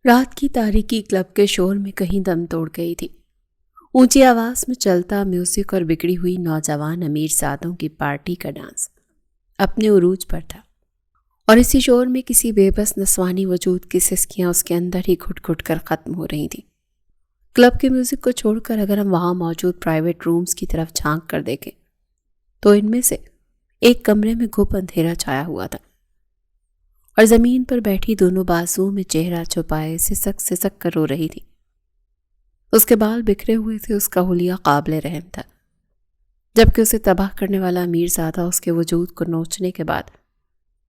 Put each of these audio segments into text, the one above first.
رات کی تاریکی کلب کے شور میں کہیں دم توڑ گئی تھی۔ اونچی آواز میں چلتا میوزک اور بگڑی ہوئی نوجوان امیر زادوں کی پارٹی کا ڈانس اپنے عروج پر تھا، اور اسی شور میں کسی بے بس نسوانی وجود کی سسکیاں اس کے اندر ہی گھٹ گھٹ کر ختم ہو رہی تھیں۔ کلب کے میوزک کو چھوڑ کر اگر ہم وہاں موجود پرائیویٹ رومز کی طرف جھانک کر دیکھیں تو ان میں سے ایک کمرے میں گھپ اندھیرا چھایا ہوا تھا، اور زمین پر بیٹھی دونوں بازوؤں میں چہرہ چھپائے سسک سسک کر رو رہی تھی۔ اس کے بال بکھرے ہوئے تھے، اس کا حلیہ قابل رحم تھا، جبکہ اسے تباہ کرنے والا امیر زادہ اس کے وجود کو نوچنے کے بعد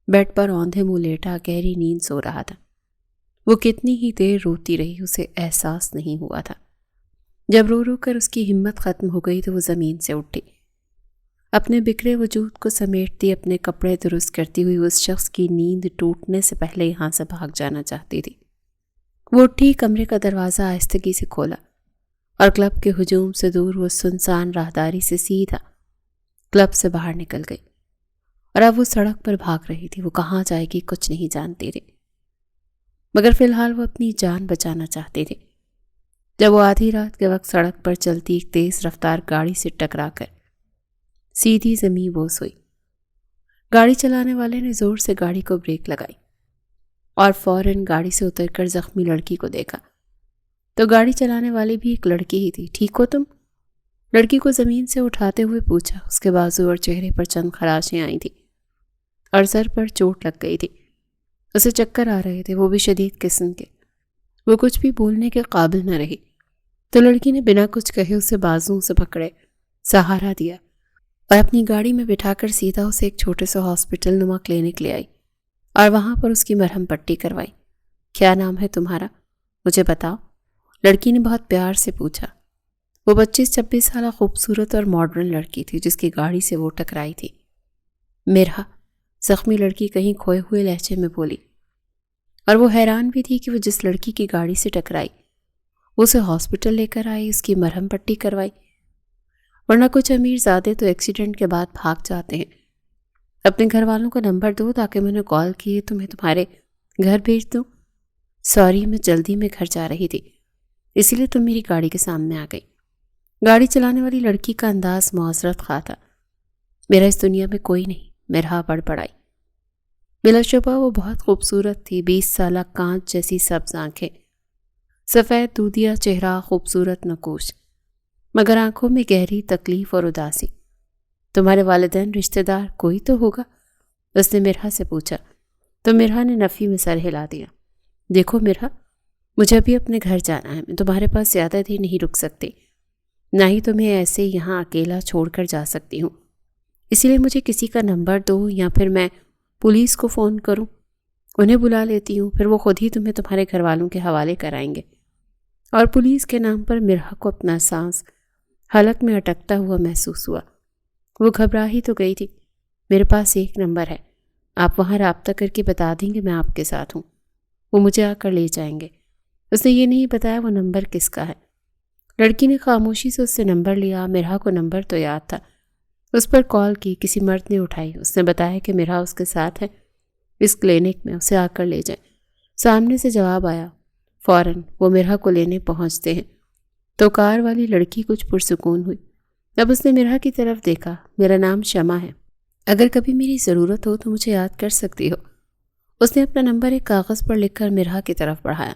بیڈ پر اوندھے منہ لیٹا گہری نیند سو رہا تھا۔ وہ کتنی ہی دیر روتی رہی، اسے احساس نہیں ہوا تھا۔ جب رو رو کر اس کی ہمت ختم ہو گئی تو وہ زمین سے اٹھی، اپنے بکھرے وجود کو سمیٹتی، اپنے کپڑے درست کرتی ہوئی اس شخص کی نیند ٹوٹنے سے پہلے یہاں سے بھاگ جانا چاہتی تھی۔ وہ اٹھی، کمرے کا دروازہ آہستگی سے کھولا، اور کلب کے ہجوم سے دور وہ سنسان راہداری سے سیدھا کلب سے باہر نکل گئی، اور اب وہ سڑک پر بھاگ رہی تھی۔ وہ کہاں جائے گی کچھ نہیں جانتی تھی، مگر فی الحال وہ اپنی جان بچانا چاہتی تھی۔ جب وہ آدھی رات کے وقت سڑک پر چلتی ایک تیز رفتار گاڑی سے ٹکرا کر سیدھی زمین بوس ہوئی، گاڑی چلانے والے نے زور سے گاڑی کو بریک لگائی اور فوراً گاڑی سے اتر کر زخمی لڑکی کو دیکھا تو گاڑی چلانے والی بھی ایک لڑکی ہی تھی۔ ٹھیک ہو تم؟ لڑکی کو زمین سے اٹھاتے ہوئے پوچھا۔ اس کے بازو اور چہرے پر چند خراشیں آئی تھیں اور سر پر چوٹ لگ گئی تھی، اسے چکر آ رہے تھے، وہ بھی شدید قسم کے۔ وہ کچھ بھی بولنے کے قابل نہ رہی تو لڑکی نے بنا کچھ کہے اسے بازوؤں سے پکڑے، سہارا دیا اور اپنی گاڑی میں بٹھا کر سیدھا اسے ایک چھوٹے سے ہاسپٹل نما کلینک لے آئی اور وہاں پر اس کی مرہم پٹی کروائی۔ کیا نام ہے تمہارا؟ مجھے بتاؤ، لڑکی نے بہت پیار سے پوچھا۔ وہ 25-26 سالہ خوبصورت اور ماڈرن لڑکی تھی جس کی گاڑی سے وہ ٹکرائی تھی۔ مرہا، زخمی لڑکی کہیں کھوئے ہوئے لہجے میں بولی، اور وہ حیران بھی تھی کہ وہ جس لڑکی کی گاڑی سے ٹکرائی وہ اسے ہاسپٹل لے کر آئی، اس کی مرہم پٹی کروائی، ورنہ کچھ امیر زادے تو ایکسیڈنٹ کے بعد بھاگ جاتے ہیں۔ اپنے گھر والوں کا نمبر دو تاکہ میں نے کال کیے تمہیں تمہارے گھر بھیج دوں۔ سوری، میں جلدی میں گھر جا رہی تھی، اسی لیے تم میری گاڑی کے سامنے آ گئی۔ گاڑی چلانے والی لڑکی کا انداز معذرت خواہ تھا۔ میرا اس دنیا میں کوئی نہیں، مرہا بڑبڑائی۔ بلا شبہ وہ بہت خوبصورت تھی، 20 سالہ کانچ جیسی سبز آنکھیں، سفید دودیا چہرہ، خوبصورت نقوش، مگر آنکھوں میں گہری تکلیف اور اداسی۔ تمہارے والدین رشتہ دار کوئی تو ہوگا؟ اس نے مرہا سے پوچھا تو مرہا نے نفی میں سر ہلا دیا۔ دیکھو مرہا، مجھے ابھی اپنے گھر جانا ہے، میں تمہارے پاس زیادہ دیر نہیں رک سکتی، نہ ہی تمہیں ایسے یہاں اکیلا چھوڑ کر جا سکتی ہوں، اسی لیے مجھے کسی کا نمبر دو یا پھر میں پولیس کو فون کروں، انہیں بلا لیتی ہوں، پھر وہ خود ہی تمہیں تمہارے گھر والوں کے حوالے کرائیں گے۔ اور پولیس کے نام پر مرہا کو اپنا سانس حلق میں اٹکتا ہوا محسوس ہوا۔ وہ گھبرا ہی تو گئی تھی۔ میرے پاس ایک نمبر ہے، آپ وہاں رابطہ کر کے بتا دیں گے میں آپ کے ساتھ ہوں، وہ مجھے آ کر لے جائیں گے۔ اس نے یہ نہیں بتایا وہ نمبر کس کا ہے۔ لڑکی نے خاموشی سے اس سے نمبر لیا۔ مرہا کو نمبر تو یاد تھا، اس پر کال کی، کسی مرد نے اٹھائی۔ اس نے بتایا کہ مرہا اس کے ساتھ ہے اس کلینک میں، اسے آ کر لے جائیں۔ سامنے سے جواب آیا، فوراً وہ مرہا کو لینے پہنچتے ہیں تو کار والی لڑکی کچھ پرسکون ہوئی۔ اب اس نے مرہا کی طرف دیکھا۔ میرا نام شمع ہے، اگر کبھی میری ضرورت ہو تو مجھے یاد کر سکتی ہو۔ اس نے اپنا نمبر ایک کاغذ پر لکھ کر مرہا کی طرف بڑھایا۔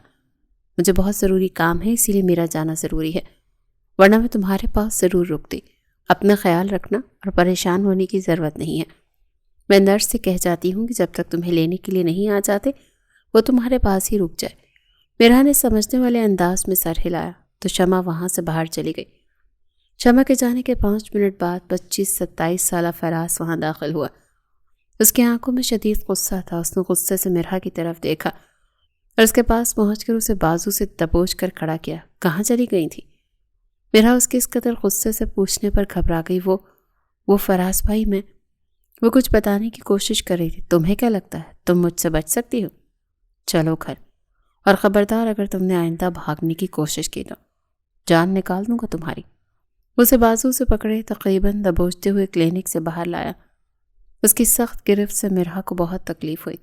مجھے بہت ضروری کام ہے، اسی لیے میرا جانا ضروری ہے، ورنہ میں تمہارے پاس ضرور رکتی۔ اپنا خیال رکھنا اور پریشان ہونے کی ضرورت نہیں ہے۔ میں نرس سے کہہ جاتی ہوں کہ جب تک تمہیں لینے کے لیے نہیں آ جاتے وہ تمہارے پاس ہی رک جائے۔ مرہا نے سمجھنے والے انداز میں سر ہلایا تو شمع وہاں سے باہر چلی گئی۔ شمع کے جانے کے 5 منٹ بعد 25-27 سالہ فراز وہاں داخل ہوا۔ اس کی آنکھوں میں شدید غصہ تھا۔ اس نے غصے سے مرہا کی طرف دیکھا اور اس کے پاس پہنچ کر اسے بازو سے دبوچ کر کھڑا کیا۔ کہاں چلی گئی تھی؟ مرہا اس کے اس قدر غصے سے پوچھنے پر گھبرا گئی۔ وہ فراز بھائی، میں وہ کچھ بتانے کی کوشش کر رہی تھی۔ تمہیں کیا لگتا ہے تم مجھ سے بچ سکتی ہو؟ چلو گھر، اور خبردار اگر تم نے آئندہ بھاگنے کی کوشش کی تو جان نکال دوں گا تمہاری۔ اسے بازو سے پکڑے تقریباً دبوچتے ہوئے کلینک سے باہر لایا۔ اس کی سخت گرفت سے مرہا کو بہت تکلیف ہوئی،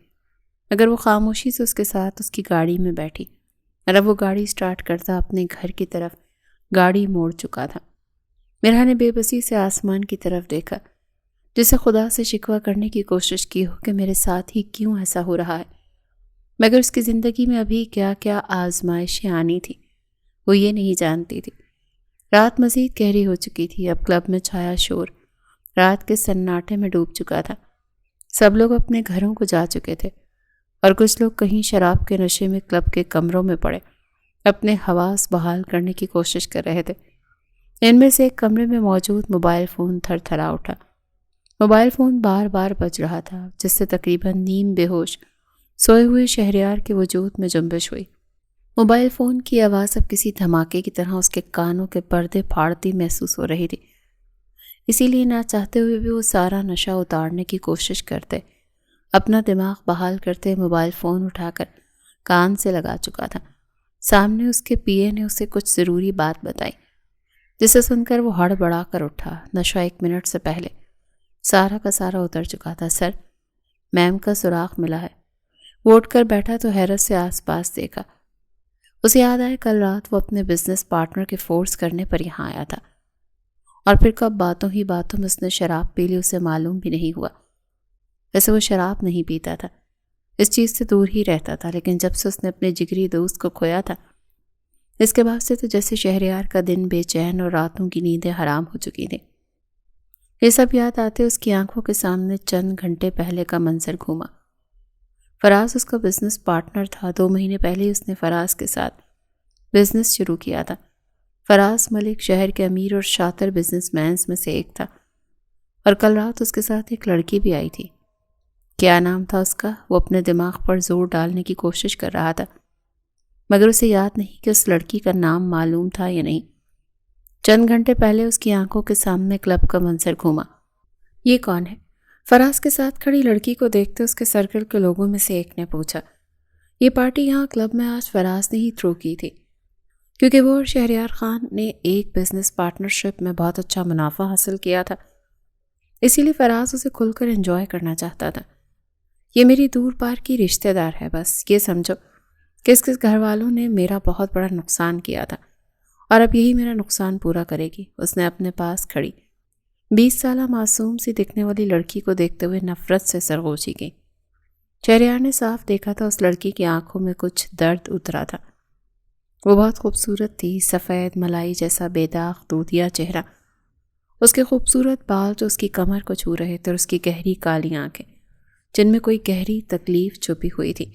مگر وہ خاموشی سے اس کے ساتھ اس کی گاڑی میں بیٹھی اور اب وہ گاڑی سٹارٹ کرتا اپنے گھر کی طرف گاڑی موڑ چکا تھا۔ مرحا نے بے بسی سے آسمان کی طرف دیکھا، جسے خدا سے شکوہ کرنے کی کوشش کی ہو کہ میرے ساتھ ہی کیوں ایسا ہو رہا ہے، مگر اس کی زندگی میں ابھی کیا کیا آزمائشیں آنی تھی وہ یہ نہیں جانتی تھی۔ رات مزید گہری ہو چکی تھی، اب کلب میں چھایا شور رات کے سناٹے میں ڈوب چکا تھا۔ سب لوگ اپنے گھروں کو جا چکے تھے اور کچھ لوگ کہیں شراب کے نشے میں کلب کے کمروں میں پڑے اپنے حواس بحال کرنے کی کوشش کر رہے تھے۔ ان میں سے ایک کمرے میں موجود موبائل فون تھر تھرا اٹھا۔ موبائل فون بار بار بج رہا تھا، جس سے تقریباً نیم بے ہوش سوئے ہوئے شہریار کے وجود میں جنبش ہوئی۔ موبائل فون کی آواز اب کسی دھماکے کی طرح اس کے کانوں کے پردے پھاڑتی محسوس ہو رہی تھی، اسی لیے نہ چاہتے ہوئے بھی وہ سارا نشہ اتارنے کی کوشش کرتے، اپنا دماغ بحال کرتے موبائل فون اٹھا کر کان سے لگا چکا تھا۔ سامنے اس کے پی اے نے اسے کچھ ضروری بات بتائی، جسے سن کر وہ ہڑبڑا کر اٹھا۔ نشہ 1 منٹ سے پہلے سارا کا سارا اتر چکا تھا۔ سر، میم کا سراغ ملا ہے۔ وہ اٹھ کر بیٹھا تو حیرت سے آس پاس دیکھا۔ اسے یاد آیا کل رات وہ اپنے بزنس پارٹنر کے فورس کرنے پر یہاں آیا تھا، اور پھر کب باتوں ہی باتوں میں اس نے شراب پی لی اسے معلوم بھی نہیں ہوا۔ ویسے وہ شراب نہیں پیتا تھا، اس چیز سے دور ہی رہتا تھا، لیکن جب سے اس نے اپنے جگری دوست کو کھویا تھا اس کے بعد سے تو جیسے شہریار کا دن بے چین اور راتوں کی نیندیں حرام ہو چکی تھیں۔ یہ سب یاد آتے اس کی آنکھوں کے سامنے چند گھنٹے پہلے کا منظر گھوما۔ فراز اس کا بزنس پارٹنر تھا۔ 2 مہینے پہلے اس نے فراز کے ساتھ بزنس شروع کیا تھا۔ فراز ملک شہر کے امیر اور شاطر بزنس مینز میں سے ایک تھا، اور کل رات اس کے ساتھ ایک لڑکی بھی آئی تھی۔ کیا نام تھا اس کا؟ وہ اپنے دماغ پر زور ڈالنے کی کوشش کر رہا تھا، مگر اسے یاد نہیں کہ اس لڑکی کا نام معلوم تھا یا نہیں۔ چند گھنٹے پہلے اس کی آنکھوں کے سامنے کلب کا منظر گھوما۔ یہ کون ہے؟ فراز کے ساتھ کھڑی لڑکی کو دیکھتے اس کے سرکل کے لوگوں میں سے ایک نے پوچھا۔ یہ پارٹی یہاں کلب میں آج فراز نے ہی تھرو کی تھی، کیونکہ وہ اور شہریار خان نے ایک بزنس پارٹنرشپ میں بہت اچھا منافع حاصل کیا تھا، اسی لیے فراز اسے کھل کر انجوائے کرنا چاہتا تھا۔ یہ میری دور پار کی رشتہ دار ہے، بس یہ سمجھو کہ اس کے گھر والوں نے میرا بہت بڑا نقصان کیا تھا اور اب یہی میرا نقصان پورا کرے گی۔ اس نے اپنے پاس کھڑی 20 سالہ معصوم سی دکھنے والی لڑکی کو دیکھتے ہوئے نفرت سے سرغوشی کی۔ شہریار نے صاف دیکھا تھا اس لڑکی کی آنکھوں میں کچھ درد اترا تھا۔ وہ بہت خوبصورت تھی، سفید ملائی جیسا بے داغ دودھیا چہرہ، اس کے خوبصورت بال جو اس کی کمر کو چھو رہے تھے، اور اس کی گہری کالی آنکھیں جن میں کوئی گہری تکلیف چھپی ہوئی تھی۔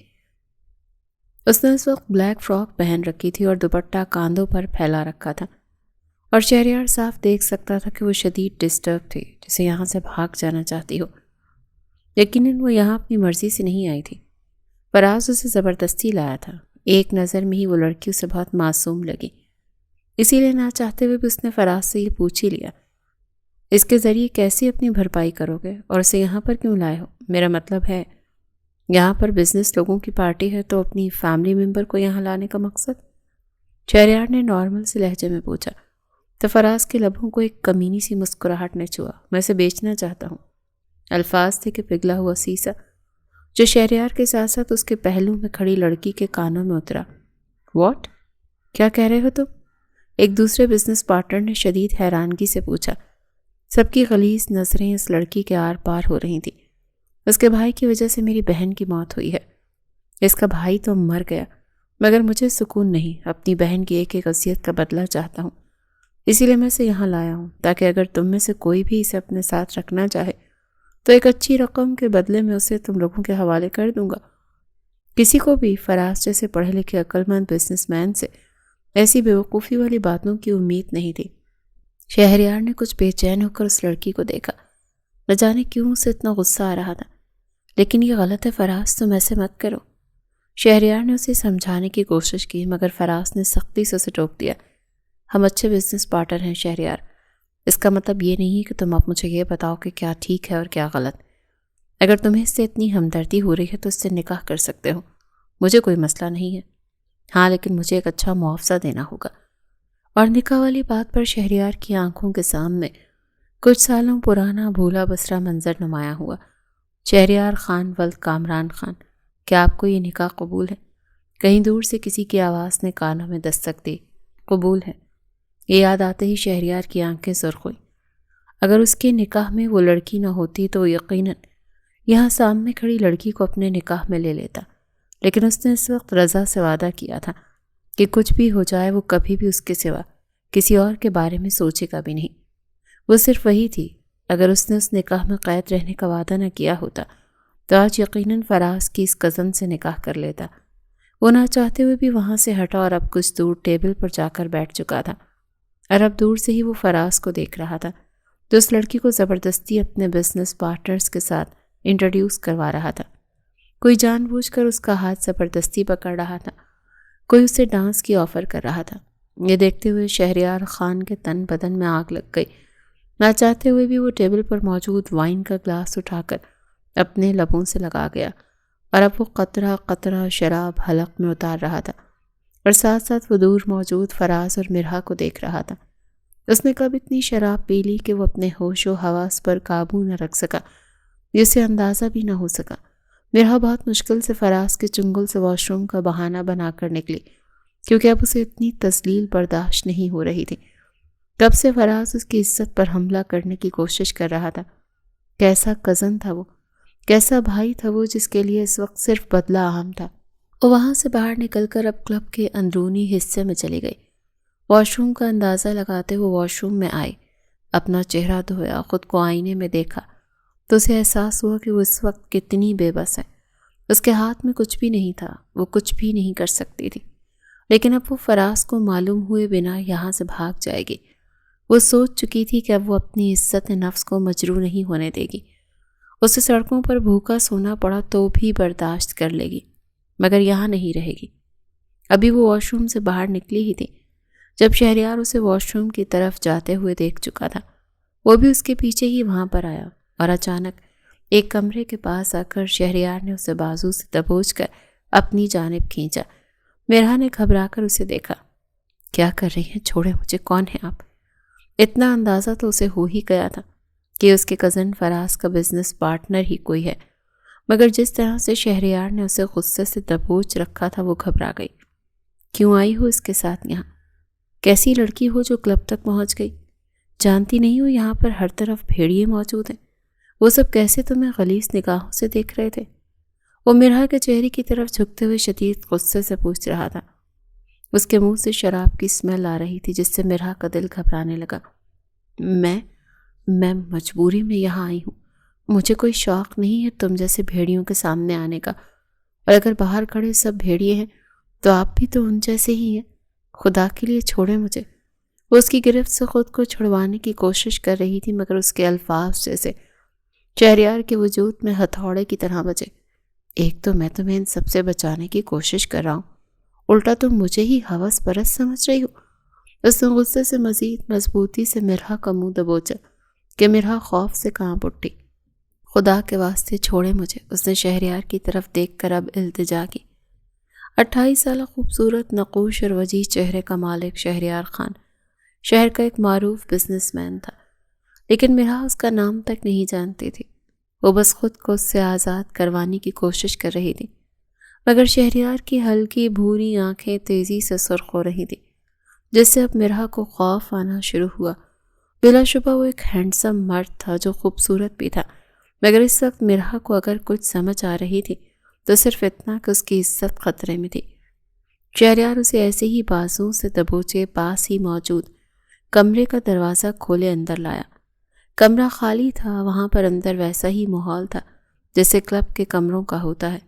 اس نے اس وقت بلیک فراک پہن رکھی تھی اور دوپٹہ کاندھوں پر پھیلا رکھا تھا، اور شہریار صاف دیکھ سکتا تھا کہ وہ شدید ڈسٹرب تھی، جسے یہاں سے بھاگ جانا چاہتی ہو۔ یقیناً وہ یہاں اپنی مرضی سے نہیں آئی تھی، فراز اسے زبردستی لایا تھا۔ ایک نظر میں ہی وہ لڑکی اسے بہت معصوم لگی، اسی لیے نہ چاہتے ہوئے بھی اس نے فراز سے یہ پوچھ ہی لیا، اس کے ذریعے کیسی اپنی بھرپائی کرو گے اور اسے یہاں پر کیوں لائے ہو؟ میرا مطلب ہے یہاں پر بزنس لوگوں کی پارٹی ہے تو اپنی فیملی ممبر کو یہاں لانے کا مقصد؟ شہریار نے نارمل سے لہجے میں پوچھا تو فراز کے لبوں کو ایک کمینی سی مسکراہٹ نے چھوا۔ میں اسے بیچنا چاہتا ہوں۔ الفاظ تھے کہ پگھلا ہوا سیسا جو شہریار کے ساتھ ساتھ اس کے پہلو میں کھڑی لڑکی کے کانوں میں اترا۔ واٹ؟ کیا کہہ رہے ہو تم؟ ایک دوسرے بزنس پارٹنر نے شدید حیرانگی سے پوچھا۔ سب کی غلیظ نظریں اس لڑکی کے آر پار ہو رہی تھیں۔ اس کے بھائی کی وجہ سے میری بہن کی موت ہوئی ہے۔ اس کا بھائی تو مر گیا، مگر مجھے سکون نہیں۔ اپنی بہن کی ایک ایک اذیت کا بدلہ چاہتا ہوں، اسی لیے میں اسے یہاں لایا ہوں، تاکہ اگر تم میں سے کوئی بھی اسے اپنے ساتھ رکھنا چاہے تو ایک اچھی رقم کے بدلے میں اسے تم لوگوں کے حوالے کر دوں گا۔ کسی کو بھی فراز جیسے پڑھے لکھے عقل مند بزنس مین سے ایسی بیوقوفی والی باتوں کی امید نہیں تھی۔ شہریار نے کچھ بے چین ہو کر اس لڑکی کو دیکھا۔ نہ جانے کیوں اسے اتنا غصہ آ رہا تھا، لیکن یہ غلط ہے فراز، تم ایسے مت کرو۔ شہریار نے اسے سمجھانے کی کوشش کی، مگر فراز نے سختی سے اسے ٹوک دیا۔ ہم اچھے بزنس پارٹنر ہیں شہریار، اس کا مطلب یہ نہیں کہ تم اب مجھے یہ بتاؤ کہ کیا ٹھیک ہے اور کیا غلط۔ اگر تمہیں اس سے اتنی ہمدردی ہو رہی ہے تو اس سے نکاح کر سکتے ہو، مجھے کوئی مسئلہ نہیں ہے۔ ہاں، لیکن مجھے ایک اچھا معاوضہ دینا ہوگا۔ اور نکاح والی بات پر شہریار کی آنکھوں کے سامنے کچھ سالوں پرانا بھولا بسرا منظر نمایاں ہوا۔ شہریار خان ولد کامران خان، کیا آپ کو یہ نکاح قبول ہے؟ کہیں دور سے کسی کی آواز نے کانوں میں دستک دی، قبول ہے۔ یہ یاد آتے ہی شہریار کی آنکھیں سرخ ہوئیں۔ اگر اس کے نکاح میں وہ لڑکی نہ ہوتی تو یقیناً یہاں سامنے کھڑی لڑکی کو اپنے نکاح میں لے لیتا، لیکن اس نے اس وقت رضا سے وعدہ کیا تھا کہ کچھ بھی ہو جائے وہ کبھی بھی اس کے سوا کسی اور کے بارے میں سوچے گا بھی نہیں۔ وہ صرف وہی تھی۔ اگر اس نے اس نکاح میں قید رہنے کا وعدہ نہ کیا ہوتا تو آج یقیناً فراز کی اس کزن سے نکاح کر لیتا۔ وہ نہ چاہتے ہوئے بھی وہاں سے ہٹا اور اب کچھ دور ٹیبل پر جا کر بیٹھ چکا تھا، اور اب دور سے ہی وہ فراز کو دیکھ رہا تھا جو اس لڑکی کو زبردستی اپنے بزنس پارٹنرز کے ساتھ انٹروڈیوس کروا رہا تھا۔ کوئی جان بوجھ کر اس کا ہاتھ زبردستی پکڑ رہا تھا، کوئی اسے ڈانس کی آفر کر رہا تھا۔ یہ دیکھتے ہوئے شہریار خان کے تن بدن میں آگ لگ گئی۔ نہ چاہتے ہوئے بھی وہ ٹیبل پر موجود وائن کا گلاس اٹھا کر اپنے لبوں سے لگا گیا، اور اب وہ قطرہ قطرہ شراب حلق میں اتار رہا تھا، اور ساتھ ساتھ وہ دور موجود فراز اور مرحا کو دیکھ رہا تھا۔ اس نے کب اتنی شراب پی لی کہ وہ اپنے ہوش و حواس پر قابو نہ رکھ سکا، جسے اندازہ بھی نہ ہو سکا۔ مرحا بہت مشکل سے فراز کے چنگل سے واش روم کا بہانہ بنا کر نکلی، کیونکہ اب اسے اتنی تذلیل برداشت نہیں ہو رہی تھی۔ کب سے فراز اس کی عزت پر حملہ کرنے کی کوشش کر رہا تھا۔ کیسا کزن تھا وہ، کیسا بھائی تھا وہ جس کے لیے اس وقت صرف بدلہ عام تھا۔ وہ وہاں سے باہر نکل کر اب کلب کے اندرونی حصے میں چلی گئی۔ واش روم کا اندازہ لگاتے ہوئے واش روم میں آئی، اپنا چہرہ دھویا، خود کو آئینے میں دیکھا تو اسے احساس ہوا کہ وہ اس وقت کتنی بے بس ہے۔ اس کے ہاتھ میں کچھ بھی نہیں تھا، وہ کچھ بھی نہیں کر سکتی تھی، لیکن اب وہ فراز کو معلوم ہوئے بنا یہاں سے بھاگ جائے گی۔ وہ سوچ چکی تھی کہ اب وہ اپنی عزت نفس کو مجروح نہیں ہونے دے گی۔ اسے سڑکوں پر بھوکا سونا پڑا تو بھی برداشت کر لے گی، مگر یہاں نہیں رہے گی۔ ابھی وہ واش روم سے باہر نکلی ہی تھی جب شہریار اسے واش روم کی طرف جاتے ہوئے دیکھ چکا تھا۔ وہ بھی اس کے پیچھے ہی وہاں پر آیا، اور اچانک ایک کمرے کے پاس آ کر شہریار نے اسے بازو سے دبوچ کر اپنی جانب کھینچا۔ مرحا نے گھبرا کر اسے دیکھا۔ کیا کر رہی ہیں؟ چھوڑے مجھے، کون ہیں آپ؟ اتنا اندازہ تو اسے ہو ہی گیا تھا کہ اس کے کزن فراز کا بزنس پارٹنر ہی کوئی ہے، مگر جس طرح سے شہریار نے اسے غصے سے دبوچ رکھا تھا وہ گھبرا گئی۔ کیوں آئی ہو اس کے ساتھ یہاں؟ کیسی لڑکی ہو جو کلب تک پہنچ گئی؟ جانتی نہیں ہو یہاں پر ہر طرف بھیڑیے موجود ہیں؟ وہ سب کیسے تمہیں غلیظ نگاہوں سے دیکھ رہے تھے؟ وہ مرحا کے چہرے کی طرف جھکتے ہوئے شدید غصے سے پوچھ رہا تھا۔ اس کے منہ سے شراب کی اسمیل آ رہی تھی جس سے مرحا کا دل گھبرانے لگا۔ میں مجبوری میں یہاں آئی ہوں، مجھے کوئی شوق نہیں ہے تم جیسے بھیڑیوں کے سامنے آنے کا، اور اگر باہر کھڑے سب بھیڑیے ہیں تو آپ بھی تو ان جیسے ہی ہیں۔ خدا کے لیے چھوڑے مجھے۔ وہ اس کی گرفت سے خود کو چھڑوانے کی کوشش کر رہی تھی، مگر اس کے الفاظ جیسے شہریار کے وجود میں ہتھوڑے کی طرح بجے۔ ایک تو میں تمہیں ان سب سے بچانے کی کوشش کر رہا ہوں، الٹا تم مجھے ہی ہوس پرست سمجھ رہی ہو۔ اس نے غصے سے مزید مضبوطی سے مرحا کا منہ دبوچا کہ مرحا خوف سے کانپ اٹھی۔ خدا کے واسطے چھوڑے مجھے، اس نے شہریار کی طرف دیکھ کر اب التجا کی۔ 28 سالہ خوبصورت نقوش اور وجیح چہرے کا مالک شہریار خان شہر کا ایک معروف بزنس مین تھا، لیکن مرحا اس کا نام تک نہیں جانتی تھی۔ وہ بس خود کو اس سے آزاد کروانے کی کوشش کر رہی تھی، مگر شہریار کی ہلکی بھوری آنکھیں تیزی سے سرخ ہو رہی تھی، جس سے اب مرحا کو خوف آنا شروع ہوا۔ بلا شبہ وہ ایک ہینڈسم مرد تھا جو خوبصورت بھی تھا، مگر اس وقت مرحا کو اگر کچھ سمجھ آ رہی تھی تو صرف اتنا کہ اس کی عزت خطرے میں تھی۔ شہریار اسے ایسے ہی بازوں سے دبوچے پاس ہی موجود کمرے کا دروازہ کھولے اندر لایا۔ کمرہ خالی تھا، وہاں پر اندر ویسا ہی ماحول تھا جیسے کلب کے کمروں کا ہوتا ہے۔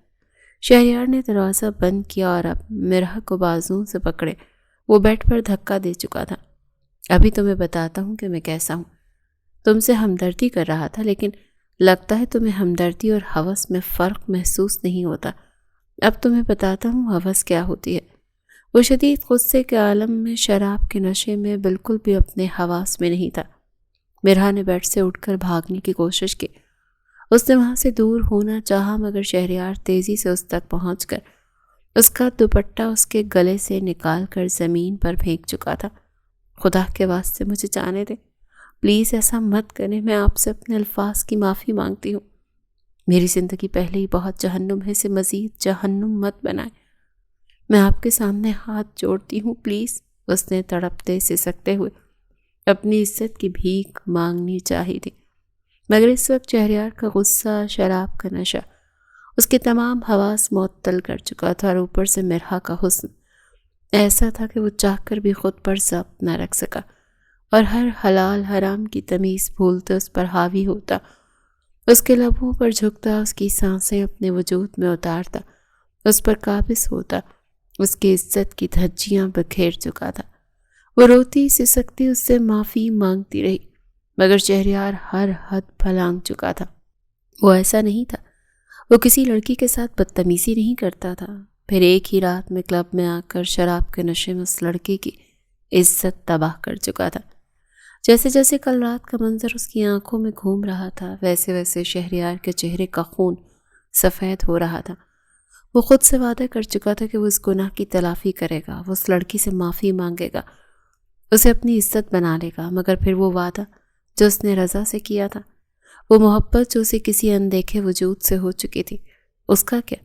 شہریار نے دروازہ بند کیا اور اب مرحا کو بازوں سے پکڑے وہ بیڈ پر دھکا دے چکا تھا۔ ابھی تمہیں بتاتا ہوں کہ میں کیسا ہوں۔ تم سے ہمدردی کر رہا تھا، لیکن لگتا ہے تمہیں ہمدردی اور ہوس میں فرق محسوس نہیں ہوتا۔ اب تمہیں بتاتا ہوں ہوس کیا ہوتی ہے۔ وہ شدید غصے کے عالم میں، شراب کے نشے میں، بالکل بھی اپنے حواس میں نہیں تھا۔ مرحا نے بیڈ سے اٹھ کر بھاگنے کی کوشش کی۔ اس نے وہاں سے دور ہونا چاہا، مگر شہریار تیزی سے اس تک پہنچ کر اس کا دوپٹہ اس کے گلے سے نکال کر زمین پر پھینک چکا تھا۔ خدا کے واسطے مجھے جانے دیں، پلیز ایسا مت کریں، میں آپ سے اپنے الفاظ کی معافی مانگتی ہوں۔ میری زندگی پہلے ہی بہت جہنم ہے، اسے مزید جہنم مت بنائیں۔ میں آپ کے سامنے ہاتھ جوڑتی ہوں پلیز، اس نے تڑپتے سسکتے ہوئے اپنی عزت کی بھیک مانگنی چاہی تھی، مگر اس وقت شہریار کا غصہ، شراب کا نشہ اس کے تمام حواس معطل کر چکا تھا، اور اوپر سے مرحا کا حسن ایسا تھا کہ وہ چاہ کر بھی خود پر ضبط نہ رکھ سکا، اور ہر حلال حرام کی تمیز بھولتے اس پر حاوی ہوتا، اس کے لبوں پر جھکتا، اس کی سانسیں اپنے وجود میں اتارتا، اس پر قابض ہوتا، اس کی عزت کی دھجیاں بکھیر چکا تھا۔ وہ روتی سسکتی اس سے معافی مانگتی رہی، مگر شہریار ہر حد پھلانگ چکا تھا۔ وہ ایسا نہیں تھا، وہ کسی لڑکی کے ساتھ بدتمیزی نہیں کرتا تھا، پھر ایک ہی رات میں کلب میں آ کر شراب کے نشے میں اس لڑکی کی عزت تباہ کر چکا تھا۔ جیسے جیسے کل رات کا منظر اس کی آنکھوں میں گھوم رہا تھا، ویسے ویسے شہریار کے چہرے کا خون سفید ہو رہا تھا۔ وہ خود سے وعدہ کر چکا تھا کہ وہ اس گناہ کی تلافی کرے گا، وہ اس لڑکی سے معافی مانگے گا، اسے اپنی عزت بنا لے گا، مگر پھر وہ وعدہ جو اس نے رضا سے کیا تھا، وہ محبت جو اسے کسی اندیکھے وجود سے ہو چکی تھی، اس کا کیا؟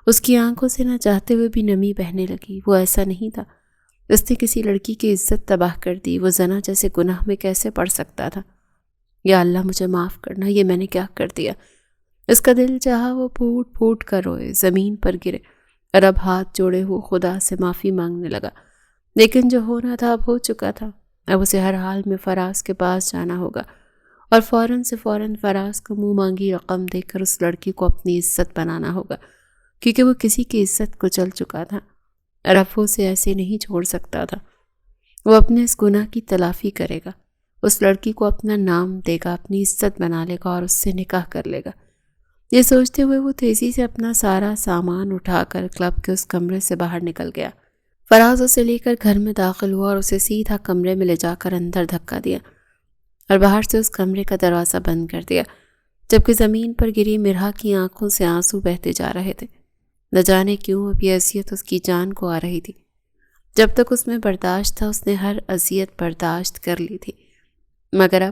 اس کی آنکھوں سے نہ چاہتے ہوئے بھی نمی بہنے لگی۔ وہ ایسا نہیں تھا، اس نے کسی لڑکی کی عزت تباہ کر دی، وہ زنا جیسے گناہ میں کیسے پڑ سکتا تھا؟ یا اللہ مجھے معاف کرنا، یہ میں نے کیا کر دیا؟ اس کا دل چاہا وہ پھوٹ پھوٹ کر روئے، زمین پر گرے، اور اب ہاتھ جوڑے ہوئے خدا سے معافی مانگنے لگا، لیکن جو ہونا تھا اب ہو چکا تھا۔ اب اسے ہر حال میں فراز کے پاس جانا ہوگا، اور فوراً سے فوراً فراز کو منہ مانگی رقم دے کر اس لڑکی کو اپنی عزت بنانا ہوگا، کیونکہ وہ کسی کی عزت کو چل چکا تھا، اور اب وہ اسے ایسے نہیں چھوڑ سکتا تھا۔ وہ اپنے اس گناہ کی تلافی کرے گا، اس لڑکی کو اپنا نام دے گا، اپنی عزت بنا لے گا، اور اس سے نکاح کر لے گا۔ یہ سوچتے ہوئے وہ تیزی سے اپنا سارا سامان اٹھا کر کلب کے اس کمرے سے باہر نکل گیا۔ فراز اسے لے کر گھر میں داخل ہوا اور اسے سیدھا کمرے میں لے جا کر اندر دھکا دیا، اور باہر سے اس کمرے کا دروازہ بند کر دیا، جبکہ زمین پر گری مرحا کی آنکھوں سے آنسو بہتے جا رہے تھے۔ نہ جانے کیوں اب یہ اذیت اس کی جان کو آ رہی تھی۔ جب تک اس میں برداشت تھا اس نے ہر اذیت برداشت کر لی تھی، مگر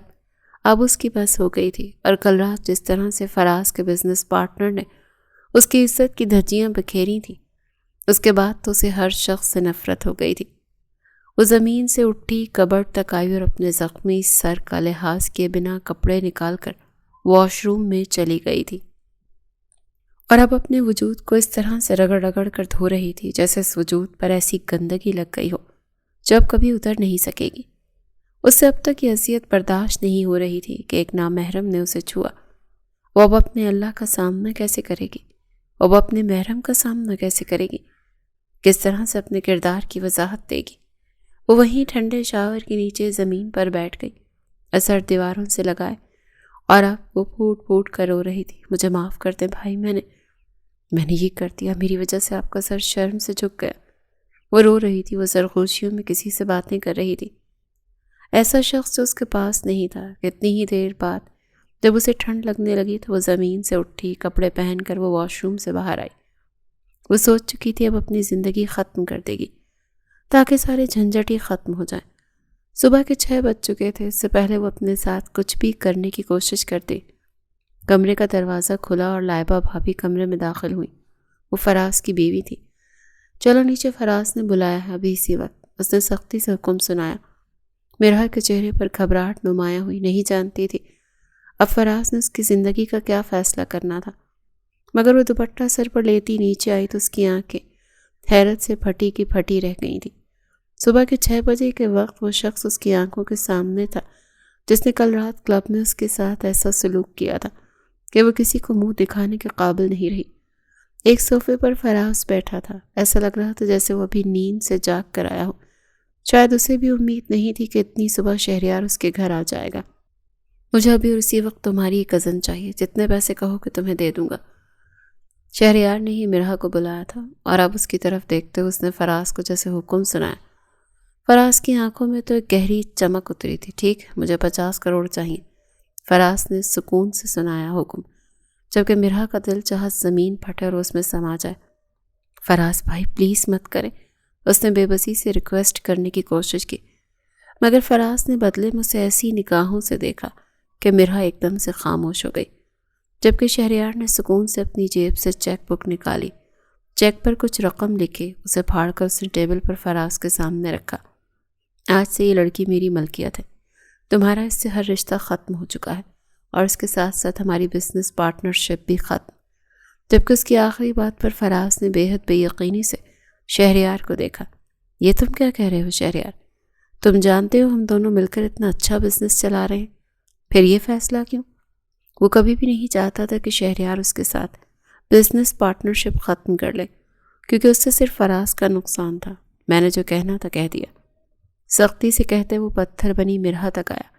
اب اس کی بس ہو گئی تھی، اور کل رات جس طرح سے فراز کے بزنس پارٹنر نے اس کی عزت کی دھجیاں بکھیری تھیں، اس کے بعد تو اسے ہر شخص سے نفرت ہو گئی تھی۔ وہ زمین سے اٹھی، کبرڈ تک آئی اور اپنے زخمی سر کا لحاظ کیے بنا کپڑے نکال کر واش روم میں چلی گئی تھی، اور اب اپنے وجود کو اس طرح سے رگڑ رگڑ کر دھو رہی تھی جیسے اس وجود پر ایسی گندگی لگ گئی ہو جو اب کبھی اتر نہیں سکے گی۔ اس سے اب تک یہ اذیت برداشت نہیں ہو رہی تھی کہ ایک نامحرم نے اسے چھوا۔ وہ اب اپنے اللہ کا سامنا کیسے کرے گی؟ اب اپنے محرم کا سامنا کیسے کرے گی؟ کس طرح سے اپنے کردار کی وضاحت دے گی؟ وہ وہیں ٹھنڈے شاور کے نیچے زمین پر بیٹھ گئی، اثر دیواروں سے لگائے، اور اب وہ پھوٹ پھوٹ کر رو رہی تھی۔ مجھے معاف کر دیں بھائی، میں نے یہ کر دیا، میری وجہ سے آپ کا سر شرم سے جھک گیا۔ وہ رو رہی تھی، وہ سرخوشیوں میں کسی سے باتیں کر رہی تھی۔ ایسا شخص جو اس کے پاس نہیں تھا۔ کتنی ہی دیر بعد جب اسے ٹھنڈ لگنے لگی تو وہ زمین سے اٹھی، کپڑے پہن کر وہ واش روم سے باہر آئی۔ وہ سوچ چکی تھی اب اپنی زندگی ختم کر دے گی تاکہ سارے جھنجٹ ہی ختم ہو جائیں۔ صبح کے 6 بج چکے تھے، اس سے پہلے وہ اپنے ساتھ کچھ بھی کرنے کی کوشش کرتی۔ کمرے کا دروازہ کھلا اور لائبہ بھابھی کمرے میں داخل ہوئی۔ وہ فراز کی بیوی تھی۔ چلو نیچے، فراز نے بلایا ہے ابھی اسی وقت، اس نے سختی سے حکم سنایا۔ مرحا کے چہرے پر گھبراہٹ نمایاں ہوئی، نہیں جانتی تھی اب فراز نے اس کی زندگی کا کیا فیصلہ کرنا تھا، مگر وہ دوپٹہ سر پر لیتی نیچے آئی تو اس کی آنکھیں حیرت سے پھٹی کی پھٹی رہ گئی تھی۔ صبح کے 6 بجے کے وقت وہ شخص اس کی آنکھوں کے سامنے تھا جس نے کل رات کلب میں اس کے ساتھ ایسا سلوک کیا تھا کہ وہ کسی کو منہ دکھانے کے قابل نہیں رہی۔ ایک صوفے پر فراز بیٹھا تھا، ایسا لگ رہا تھا جیسے وہ ابھی نیند سے جاگ کر آیا ہو۔ شاید اسے بھی امید نہیں تھی کہ اتنی صبح شہریار اس کے گھر آ جائے گا۔ مجھے ابھی اور اسی وقت تمہاری کزن چاہیے، جتنے پیسے کہو کہ تمہیں دے دوں گا۔ شہریار نے ہی مرحا کو بلایا تھا، اور اب اس کی طرف دیکھتے اس نے فراز کو جیسے حکم سنایا۔ فراز کی آنکھوں میں تو ایک گہری چمک اتری تھی۔ ٹھیک، مجھے 50 کروڑ چاہیے، فراز نے سکون سے سنایا حکم، جبکہ مرحا کا دل چاہت زمین پھٹے اور اس میں سما جائے۔ فراز بھائی پلیز مت کرے، اس نے بے بسی سے ریکویسٹ کرنے کی کوشش کی، مگر فراز نے بدلے میں اسے ایسی نگاہوں سے دیکھا کہ مرحا ایک دم سے خاموش ہو گئی، جبکہ شہریار نے سکون سے اپنی جیب سے چیک بک نکالی چیک پر کچھ رقم لکھے اسے پھاڑ کر اس نے ٹیبل پر فراز کے سامنے رکھا۔ آج سے یہ لڑکی میری ملکیت ہے، تمہارا اس سے ہر رشتہ ختم ہو چکا ہے اور اس کے ساتھ ساتھ ہماری بزنس پارٹنرشپ بھی ختم۔ جبکہ اس کی آخری بات پر فراز نے بے حد بے یقینی سے شہریار کو دیکھا۔ یہ تم کیا کہہ رہے ہو شہریار؟ تم جانتے ہو ہم دونوں مل کر اتنا اچھا بزنس چلا رہے ہیں، پھر یہ فیصلہ کیوں؟ وہ کبھی بھی نہیں چاہتا تھا کہ شہریار اس کے ساتھ بزنس پارٹنرشپ ختم کر لے، کیونکہ اس سے صرف فراز کا نقصان تھا۔ میں نے جو کہنا تھا کہہ دیا۔ سختی سے کہتے وہ پتھر بنی مرہا تک آیا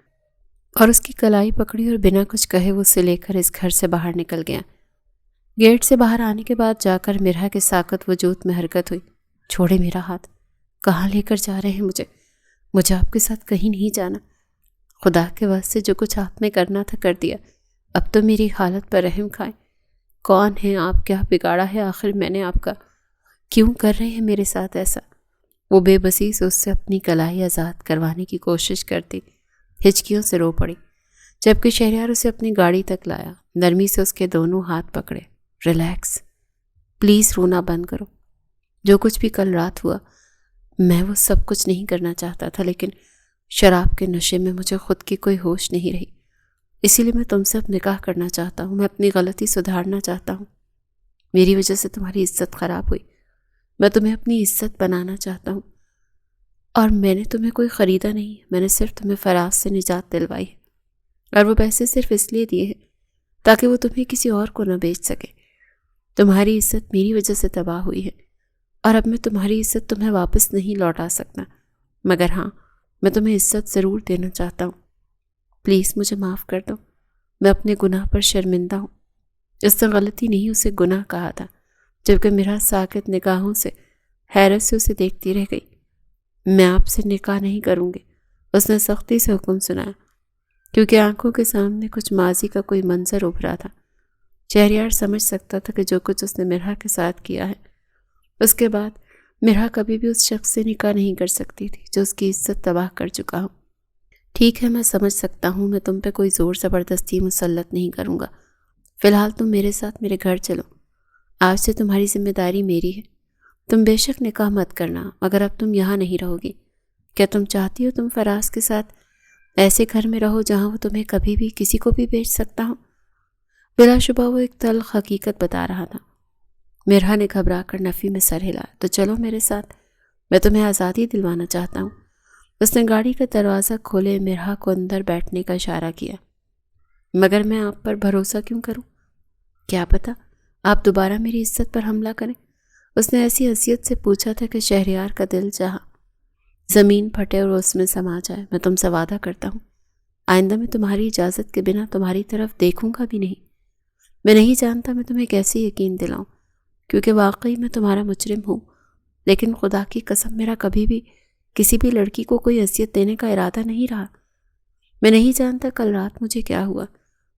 اور اس کی کلائی پکڑی اور بنا کچھ کہے وہ اسے لے کر اس گھر سے باہر نکل گیا۔ گیٹ سے باہر آنے کے بعد جا کر مرہا کے ساکت وجود میں حرکت ہوئی۔ چھوڑے میرا ہاتھ، کہاں لے کر جا رہے ہیں مجھے آپ کے ساتھ کہیں نہیں جانا۔ خدا کے واسطے جو کچھ آپ نے کرنا تھا کر دیا، اب تو میری حالت پر رحم کھائیں۔ کون ہیں آپ؟ کیا بگاڑا ہے آخر میں نے آپ کا؟ کیوں کر رہے ہیں میرے ساتھ ایسا؟ وہ بے بسی سے اس سے اپنی کلائی آزاد کروانے کی کوشش کرتی ہچکیوں سے رو پڑی، جبکہ شہریار اسے اپنی گاڑی تک لایا، نرمی سے اس کے دونوں ہاتھ پکڑے۔ ریلیکس، پلیز رونا بند کرو۔ جو کچھ بھی کل رات ہوا میں وہ سب کچھ نہیں کرنا چاہتا تھا، لیکن شراب کے نشے میں مجھے خود کی کوئی ہوش نہیں رہی، اسی لیے میں تم سے اب نکاح کرنا چاہتا ہوں۔ میں اپنی غلطی سدھارنا چاہتا ہوں۔ میری وجہ سے تمہاری عزت خراب ہوئی، میں تمہیں اپنی عزت بنانا چاہتا ہوں، اور میں نے تمہیں کوئی خریدا نہیں، میں نے صرف تمہیں فراز سے نجات دلوائی ہے، اور وہ پیسے صرف اس لیے دیے ہیں تاکہ وہ تمہیں کسی اور کو نہ بیچ سکے۔ تمہاری عزت میری وجہ سے تباہ ہوئی ہے، اور اب میں تمہاری عزت تمہیں واپس نہیں لوٹا سکتا، مگر ہاں میں تمہیں عزت ضرور دینا چاہتا ہوں۔ پلیز مجھے معاف کر دو، میں اپنے گناہ پر شرمندہ ہوں۔ اس نے غلطی نہیں اسے گناہ کہا تھا، جبکہ میرا ساکت نگاہوں سے حیرت سے اسے دیکھتی رہ گئی۔ میں آپ سے نکاح نہیں کروں گی، اس نے سختی سے حکم سنایا، کیونکہ آنکھوں کے سامنے کچھ ماضی کا کوئی منظر ابھرا تھا۔ شہریار سمجھ سکتا تھا کہ جو کچھ اس نے مرہا کے ساتھ کیا ہے، اس کے بعد مرہا کبھی بھی اس شخص سے نکاح نہیں کر سکتی تھی جو اس کی عزت تباہ کر چکا ہو۔ ٹھیک ہے، میں سمجھ سکتا ہوں، میں تم پہ کوئی زور زبردستی مسلط نہیں کروں گا۔ فی الحال تم میرے ساتھ میرے گھر چلو، آج سے تمہاری ذمہ داری میری ہے۔ تم بے شک نکاح مت کرنا، مگر اب تم یہاں نہیں رہو گی۔ کیا تم چاہتی ہو تم فراز کے ساتھ ایسے گھر میں رہو جہاں وہ تمہیں کبھی بھی کسی کو بھی بیچ سکتا ہو؟ بلا شبہ وہ ایک تلخ حقیقت بتا رہا تھا۔ مرہا نے گھبرا کر نفی میں سر ہلا۔ تو چلو میرے ساتھ، میں تمہیں آزادی دلوانا چاہتا ہوں۔ اس نے گاڑی کا دروازہ کھولے مرہا کو اندر بیٹھنے کا اشارہ کیا۔ مگر میں آپ پر بھروسہ کیوں کروں؟ کیا پتا آپ دوبارہ میری عزت پر حملہ کریں؟ اس نے ایسی حیثیت سے پوچھا تھا کہ شہریار کا دل چاہا زمین پھٹے اور اس میں سما جائے۔ میں تم سے وعدہ کرتا ہوں آئندہ میں تمہاری اجازت کے بنا تمہاری طرف دیکھوں گا بھی نہیں۔ میں نہیں جانتا میں تمہیں کیسے یقین دلاؤں، کیونکہ واقعی میں تمہارا مجرم ہوں، لیکن خدا کی قسم میرا کبھی بھی کسی بھی لڑکی کو کوئی اذیت دینے کا ارادہ نہیں رہا۔ میں نہیں جانتا کل رات مجھے کیا ہوا،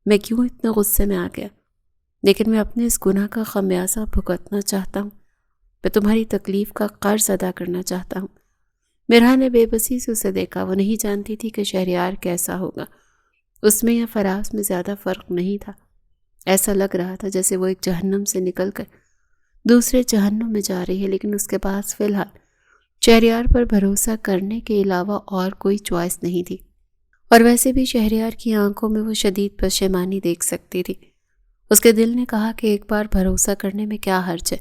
میں کیوں اتنے غصے میں آ گیا، لیکن میں اپنے اس گناہ کا خمیازہ بھگتنا چاہتا ہوں۔ میں تمہاری تکلیف کا قرض ادا کرنا چاہتا ہوں۔ مرہا نے بے بسی سے اسے دیکھا۔ وہ نہیں جانتی تھی کہ شہریار کیسا ہوگا، اس میں یا فراز میں زیادہ فرق نہیں تھا۔ ایسا لگ رہا تھا جیسے وہ ایک جہنم سے نکل کر دوسرے جہنم میں جا رہی ہے، لیکن اس کے پاس فی الحال شہریار پر بھروسہ کرنے کے علاوہ اور کوئی چوائس نہیں تھی، اور ویسے بھی شہریار کی آنکھوں میں وہ شدید پشیمانی دیکھ سکتی تھی۔ اس کے دل نے کہا کہ ایک بار بھروسہ کرنے میں کیا حرج ہے،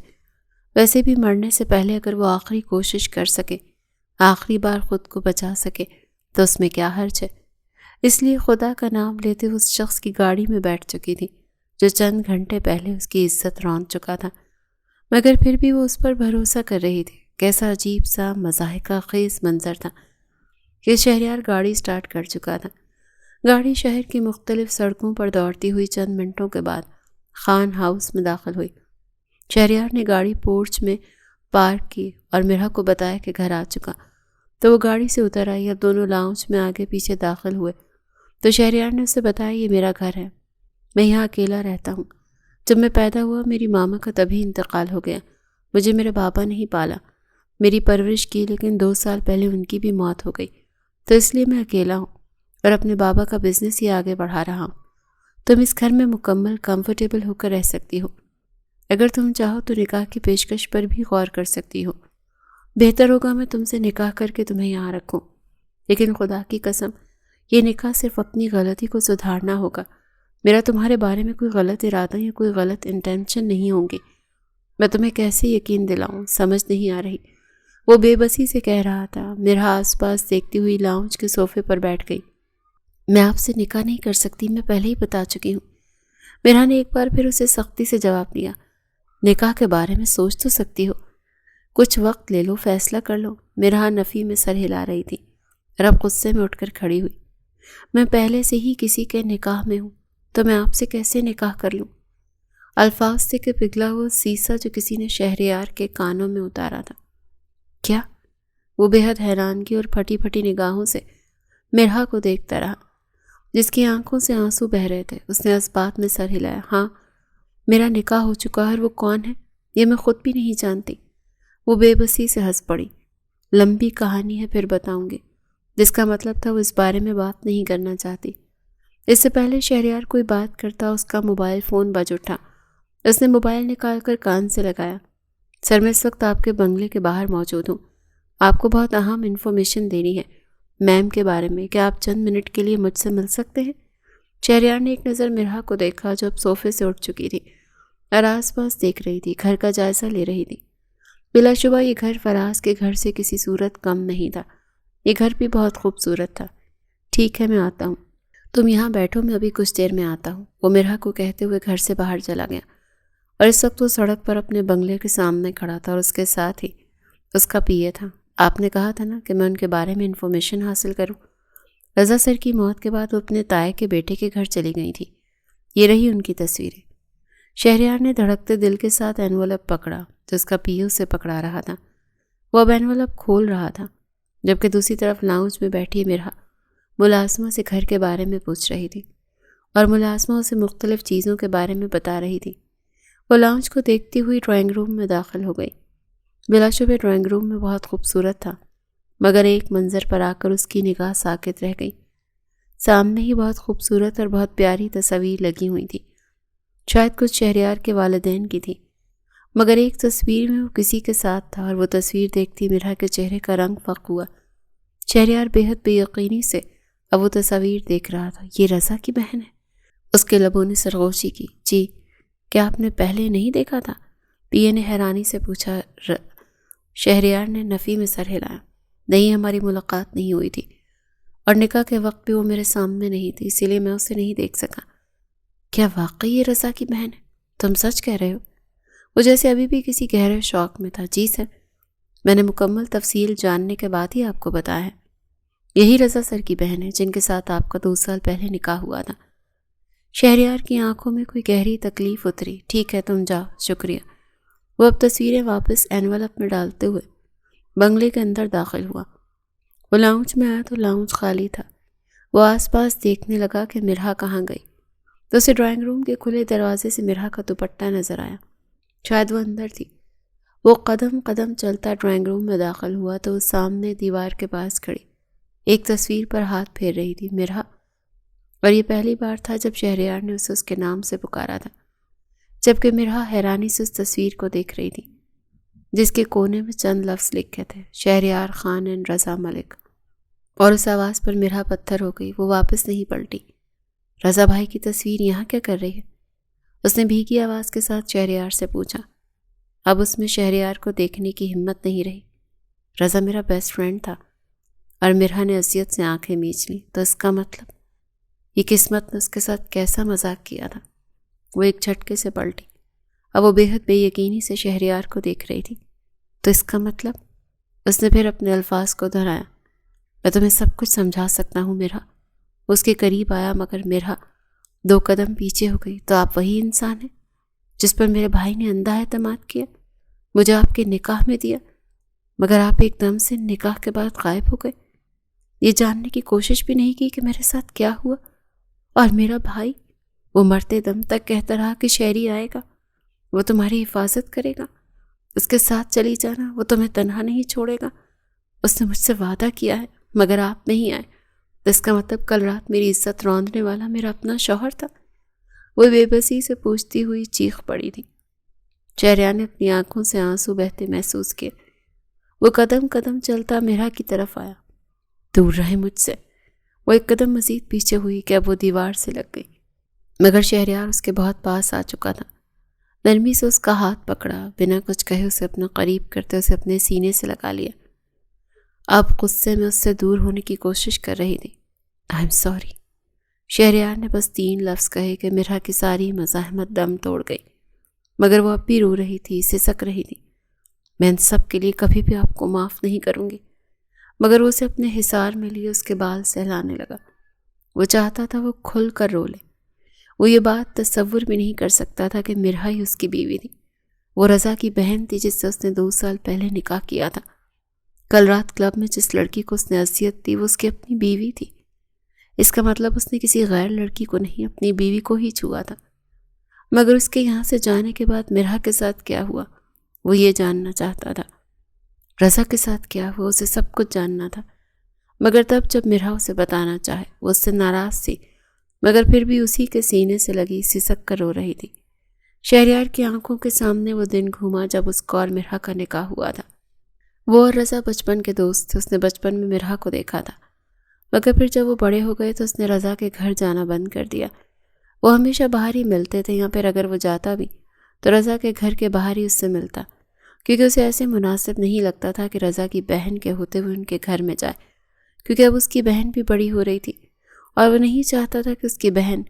ویسے بھی مرنے سے پہلے اگر وہ آخری کوشش کر سکے، آخری بار خود کو بچا سکے تو اس میں کیا حرج ہے۔ اس لیے خدا کا نام لیتے اس شخص کی گاڑی میں بیٹھ چکی تھی جو چند گھنٹے پہلے اس کی عزت رون چکا تھا، مگر پھر بھی وہ اس پر بھروسہ کر رہی تھی۔ کیسا عجیب سا مضحکہ خیز منظر تھا کہ شہریار گاڑی سٹارٹ کر چکا تھا۔ گاڑی شہر کی مختلف سڑکوں پر دوڑتی ہوئی چند منٹوں کے بعد خان ہاؤس میں داخل ہوئی۔ شہریار نے گاڑی پورچ میں پارک کی اور مرہا کو بتایا کہ گھر آ چکا، تو وہ گاڑی سے اتر آئی۔ اب دونوں لاؤنج میں آگے پیچھے داخل ہوئے تو شہریار نے اسے بتایا یہ میرا گھر ہے، میں یہاں اکیلا رہتا ہوں۔ جب میں پیدا ہوا میری ماما کا تبھی انتقال ہو گیا، مجھے میرے بابا نہیں پالا، میری پرورش کی، لیکن 2 سال پہلے ان کی بھی موت ہو گئی، تو اس لیے میں اکیلا ہوں اور اپنے بابا کا بزنس ہی آگے بڑھا رہا ہوں۔ تم اس گھر میں مکمل کمفرٹیبل ہو کر رہ سکتی ہو۔ اگر تم چاہو تو نکاح کی پیشکش پر بھی غور کر سکتی ہو. بہتر ہوگا میں تم سے نکاح کر کے تمہیں یہاں رکھوں، لیکن خدا کی قسم یہ نکاح صرف اپنی غلطی کو سدھارنا ہوگا. میرا تمہارے بارے میں کوئی غلط ارادہ یا کوئی غلط انٹینشن نہیں ہوں گی. میں تمہیں کیسے یقین دلاؤں سمجھ نہیں آ رہی. وہ بے بسی سے کہہ رہا تھا. مرحا آس پاس دیکھتی ہوئی لاؤنج کے صوفے پر بیٹھ گئی. میں آپ سے نکاح نہیں کر سکتی، میں پہلے ہی بتا چکی ہوں. مرحا نے ایک بار پھر اسے سختی سے جواب دیا. نکاح کے بارے میں سوچ تو سکتی ہو، کچھ وقت لے لو، فیصلہ کر لو. مرحا نفی میں سر ہلا رہی تھی. رب غصے میں اٹھ کر کھڑی ہوئی. میں پہلے سے ہی کسی کے نکاح میں ہوں تو میں آپ سے کیسے نکاح کر لوں؟ الفاظ سے کہ پگھلا ہوا سیسا جو کسی نے شہریار کے کانوں میں اتارا تھا. کیا؟ وہ بے حد حیرانگی اور پھٹی پھٹی نگاہوں سے مرحا کو دیکھتا رہا جس کی آنکھوں سے آنسو بہہ رہے تھے. اس نے اس بات میں سر ہلایا. ہاں، میرا نکاح ہو چکا ہے. اور وہ کون ہے یہ میں خود بھی نہیں جانتی. وہ بے بسی سے ہنس پڑی. لمبی کہانی ہے، پھر بتاؤں گی. جس کا مطلب تھا وہ اس بارے میں بات نہیں کرنا چاہتی. اس سے پہلے شہریار کوئی بات کرتا اس کا موبائل فون بج اٹھا. اس نے موبائل نکال کر کان سے لگایا. سر میں اس وقت آپ کے بنگلے کے باہر موجود ہوں. آپ کو بہت اہم انفارمیشن دینی ہے میم کے بارے میں. کیا آپ چند منٹ کے لیے مجھ سے مل سکتے ہیں؟ شہریار نے ایک نظر مرحا کو دیکھا جو اب صوفے سے اٹھ چکی تھی اور آس پاس دیکھ رہی تھی، گھر کا جائزہ لے رہی تھی. بلا شبہ یہ گھر فراز کے گھر سے کسی صورت کم نہیں تھا. یہ گھر بھی بہت خوبصورت تھا. ٹھیک ہے، میں آتا ہوں. تم یہاں بیٹھو، میں ابھی کچھ دیر میں آتا ہوں. وہ مرحا کو کہتے ہوئے گھر سے باہر چلا گیا اور اس وقت وہ سڑک پر اپنے بنگلے کے سامنے کھڑا تھا اور اس کے ساتھ ہی اس کا پی اے تھا. آپ نے کہا تھا نا کہ میں ان کے بارے میں انفارمیشن حاصل کروں. رضا سر کی موت کے بعد وہ اپنے تائے کے بیٹے کے گھر چلی گئی تھی. یہ رہی ان کی تصویریں. شہریار نے دھڑکتے دل کے ساتھ اینولپ پکڑا جو اس کا پی اے اسے پکڑا رہا تھا. وہ اب اینولپ کھول رہا تھا جبکہ دوسری طرف لاؤنج میں بیٹھی مرحا ملازمہ سے گھر کے بارے میں پوچھ رہی تھی اور ملازمہ اسے مختلف چیزوں کے بارے میں بتا رہی تھی. وہ لاؤنج کو دیکھتی ہوئی ڈرائنگ روم میں داخل ہو گئی. بلا شبہ ڈرائنگ روم میں بہت خوبصورت تھا، مگر ایک منظر پر آ کر اس کی نگاہ ساکت رہ گئی. سامنے ہی بہت خوبصورت اور بہت پیاری تصویر لگی ہوئی تھی. شاید کچھ شہریار کے والدین کی تھی، مگر ایک تصویر میں وہ کسی کے ساتھ تھا اور وہ تصویر دیکھتی مرحا کے چہرے کا رنگ فق ہوا. شہریار بے حد بے یقینی سے اب وہ تصویر دیکھ رہا تھا. یہ رضا کی بہن ہے؟ اس کے لبوں نے سرغوشی کی. جی. کیا آپ نے پہلے نہیں دیکھا تھا؟ پی اے نے حیرانی سے پوچھا. شہریار نے نفی میں سر ہلایا. نہیں، ہماری ملاقات نہیں ہوئی تھی اور نکاح کے وقت بھی وہ میرے سامنے نہیں تھی، اسی لیے میں اسے نہیں دیکھ سکا. کیا واقعی یہ رضا کی بہن ہے؟ تم سچ کہہ رہے ہو؟ وہ جیسے ابھی بھی کسی گہرے شوق میں تھا. جی سر، میں نے مکمل تفصیل جاننے کے بعد ہی آپ کو بتایا ہے. یہی رضا سر کی بہن ہے جن کے ساتھ آپ کا 2 سال پہلے نکاح ہوا تھا. شہریار کی آنکھوں میں کوئی گہری تکلیف اتری. ٹھیک ہے، تم جاؤ، شکریہ. وہ اب تصویریں واپس اینولپ میں ڈالتے ہوئے بنگلے کے اندر داخل ہوا. وہ لاؤنج میں آیا تو لاؤنج خالی تھا. وہ آس پاس دیکھنے لگا کہ مرحا کہاں گئی تو اسے ڈرائنگ روم کے کھلے دروازے سے مرحا کا دوپٹہ نظر آیا. شاید وہ اندر تھی. وہ قدم قدم چلتا ڈرائنگ روم میں داخل ہوا تو وہ سامنے دیوار کے پاس کھڑی ایک تصویر پر ہاتھ پھیر رہی تھی. مرحا. اور یہ پہلی بار تھا جب شہریار نے اسے اس کے نام سے پکارا تھا، جبکہ مرحا حیرانی سے اس تصویر کو دیکھ رہی تھی جس کے کونے میں چند لفظ لکھے تھے: شہریار خان اینڈ رضا ملک. اور اس آواز پر مرحا پتھر ہو گئی. وہ واپس نہیں پلٹی. رضا بھائی کی تصویر یہاں کیا کر رہی ہے؟ اس نے بھیگی آواز کے ساتھ شہریار سے پوچھا. اب اس میں شہریار کو دیکھنے کی ہمت نہیں رہی. رضا میرا بیسٹ فرینڈ تھا. اور مرحا نے عصیت سے آنکھیں میچ لی. تو اس کا مطلب یہ قسمت نے اس کے ساتھ کیسا مذاق کیا تھا؟ وہ ایک جھٹکے سے پلٹی. اب وہ بے حد بے یقینی سے شہریار کو دیکھ رہی تھی. تو اس کا مطلب؟ اس نے پھر اپنے الفاظ کو دہرایا. میں تمہیں سب کچھ سمجھا سکتا ہوں مرحا. اس کے قریب آیا مگر مرحا 2 قدم پیچھے ہو گئی. تو آپ وہی انسان ہیں جس پر میرے بھائی نے اندھا اعتماد کیا، مجھے آپ کے نکاح میں دیا، مگر آپ ایک دم سے نکاح کے بعد غائب ہو گئے. یہ جاننے کی کوشش بھی نہیں کی کہ میرے ساتھ کیا ہوا. اور میرا بھائی، وہ مرتے دم تک کہتا رہا کہ شہری آئے گا، وہ تمہاری حفاظت کرے گا، اس کے ساتھ چلی جانا، وہ تمہیں تنہا نہیں چھوڑے گا. اس نے مجھ سے وعدہ کیا ہے مگر آپ نہیں آئے. تو اس کا مطلب کل رات میری عزت روندنے والا میرا اپنا شوہر تھا؟ وہ بے بسی سے پوچھتی ہوئی چیخ پڑی تھی. شہریار نے اپنی آنکھوں سے آنسو بہتے محسوس کیے۔ وہ قدم قدم چلتا میرا کی طرف آیا۔ دور رہے مجھ سے۔ وہ ایک قدم مزید پیچھے ہوئی کہ اب وہ دیوار سے لگ گئی، مگر شہریار اس کے بہت پاس آ چکا تھا۔ نرمی سے اس کا ہاتھ پکڑا، بنا کچھ کہے اسے اپنا قریب کرتے اسے اپنے سینے سے لگا لیا۔ اب غصے میں اس سے دور ہونے کی کوشش کر رہی تھی۔ I am sorry. شہریار نے بس 3 لفظ کہے کہ مرحا کی ساری مزاحمت دم توڑ گئی، مگر وہ اب بھی رو رہی تھی، سسک رہی تھی۔ میں ان سب کے لیے کبھی بھی آپ کو معاف نہیں کروں گی۔ مگر وہ اسے اپنے حصار میں لیے اس کے بال سہلانے لگا۔ وہ چاہتا تھا وہ کھل کر رو لے۔ وہ یہ بات تصور بھی نہیں کر سکتا تھا کہ مرحا ہی اس کی بیوی تھی۔ وہ رضا کی بہن تھی جس سے اس نے 2 سال پہلے نکاح کیا تھا۔ کل رات کلب میں جس لڑکی کو اس نے اذیت دی وہ اس کی اپنی بیوی تھی۔ اس کا مطلب اس نے کسی غیر لڑکی کو نہیں، اپنی بیوی کو ہی چھوا تھا۔ مگر اس کے یہاں سے جانے کے بعد مرحا کے ساتھ کیا ہوا وہ یہ جاننا چاہتا تھا۔ رضا کے ساتھ کیا ہوا اسے سب کچھ جاننا تھا، مگر تب جب مرحا اسے بتانا چاہے وہ اس سے ناراض تھی، مگر پھر بھی اسی کے سینے سے لگی سسک کر رو رہی تھی۔ شہریار کی آنکھوں کے سامنے وہ دن گھوما جب اس کو اور مرحا کا نکاح ہوا تھا۔ وہ اور رضا بچپن کے دوست تھے۔ اس نے بچپن میں مرحا کو دیکھا تھا، مگر پھر جب وہ بڑے ہو گئے تو اس نے رضا کے گھر جانا بند کر دیا۔ وہ ہمیشہ باہر ہی ملتے تھے، یا پھر اگر وہ جاتا بھی تو رضا کے گھر کے باہر ہی اس سے ملتا، کیونکہ اسے ایسے مناسب نہیں لگتا تھا کہ رضا کی بہن کے ہوتے ہوئے ان کے گھر میں جائے، کیونکہ اب اس کی بہن بھی بڑی ہو رہی تھی اور وہ نہیں چاہتا تھا کہ اس کی بہن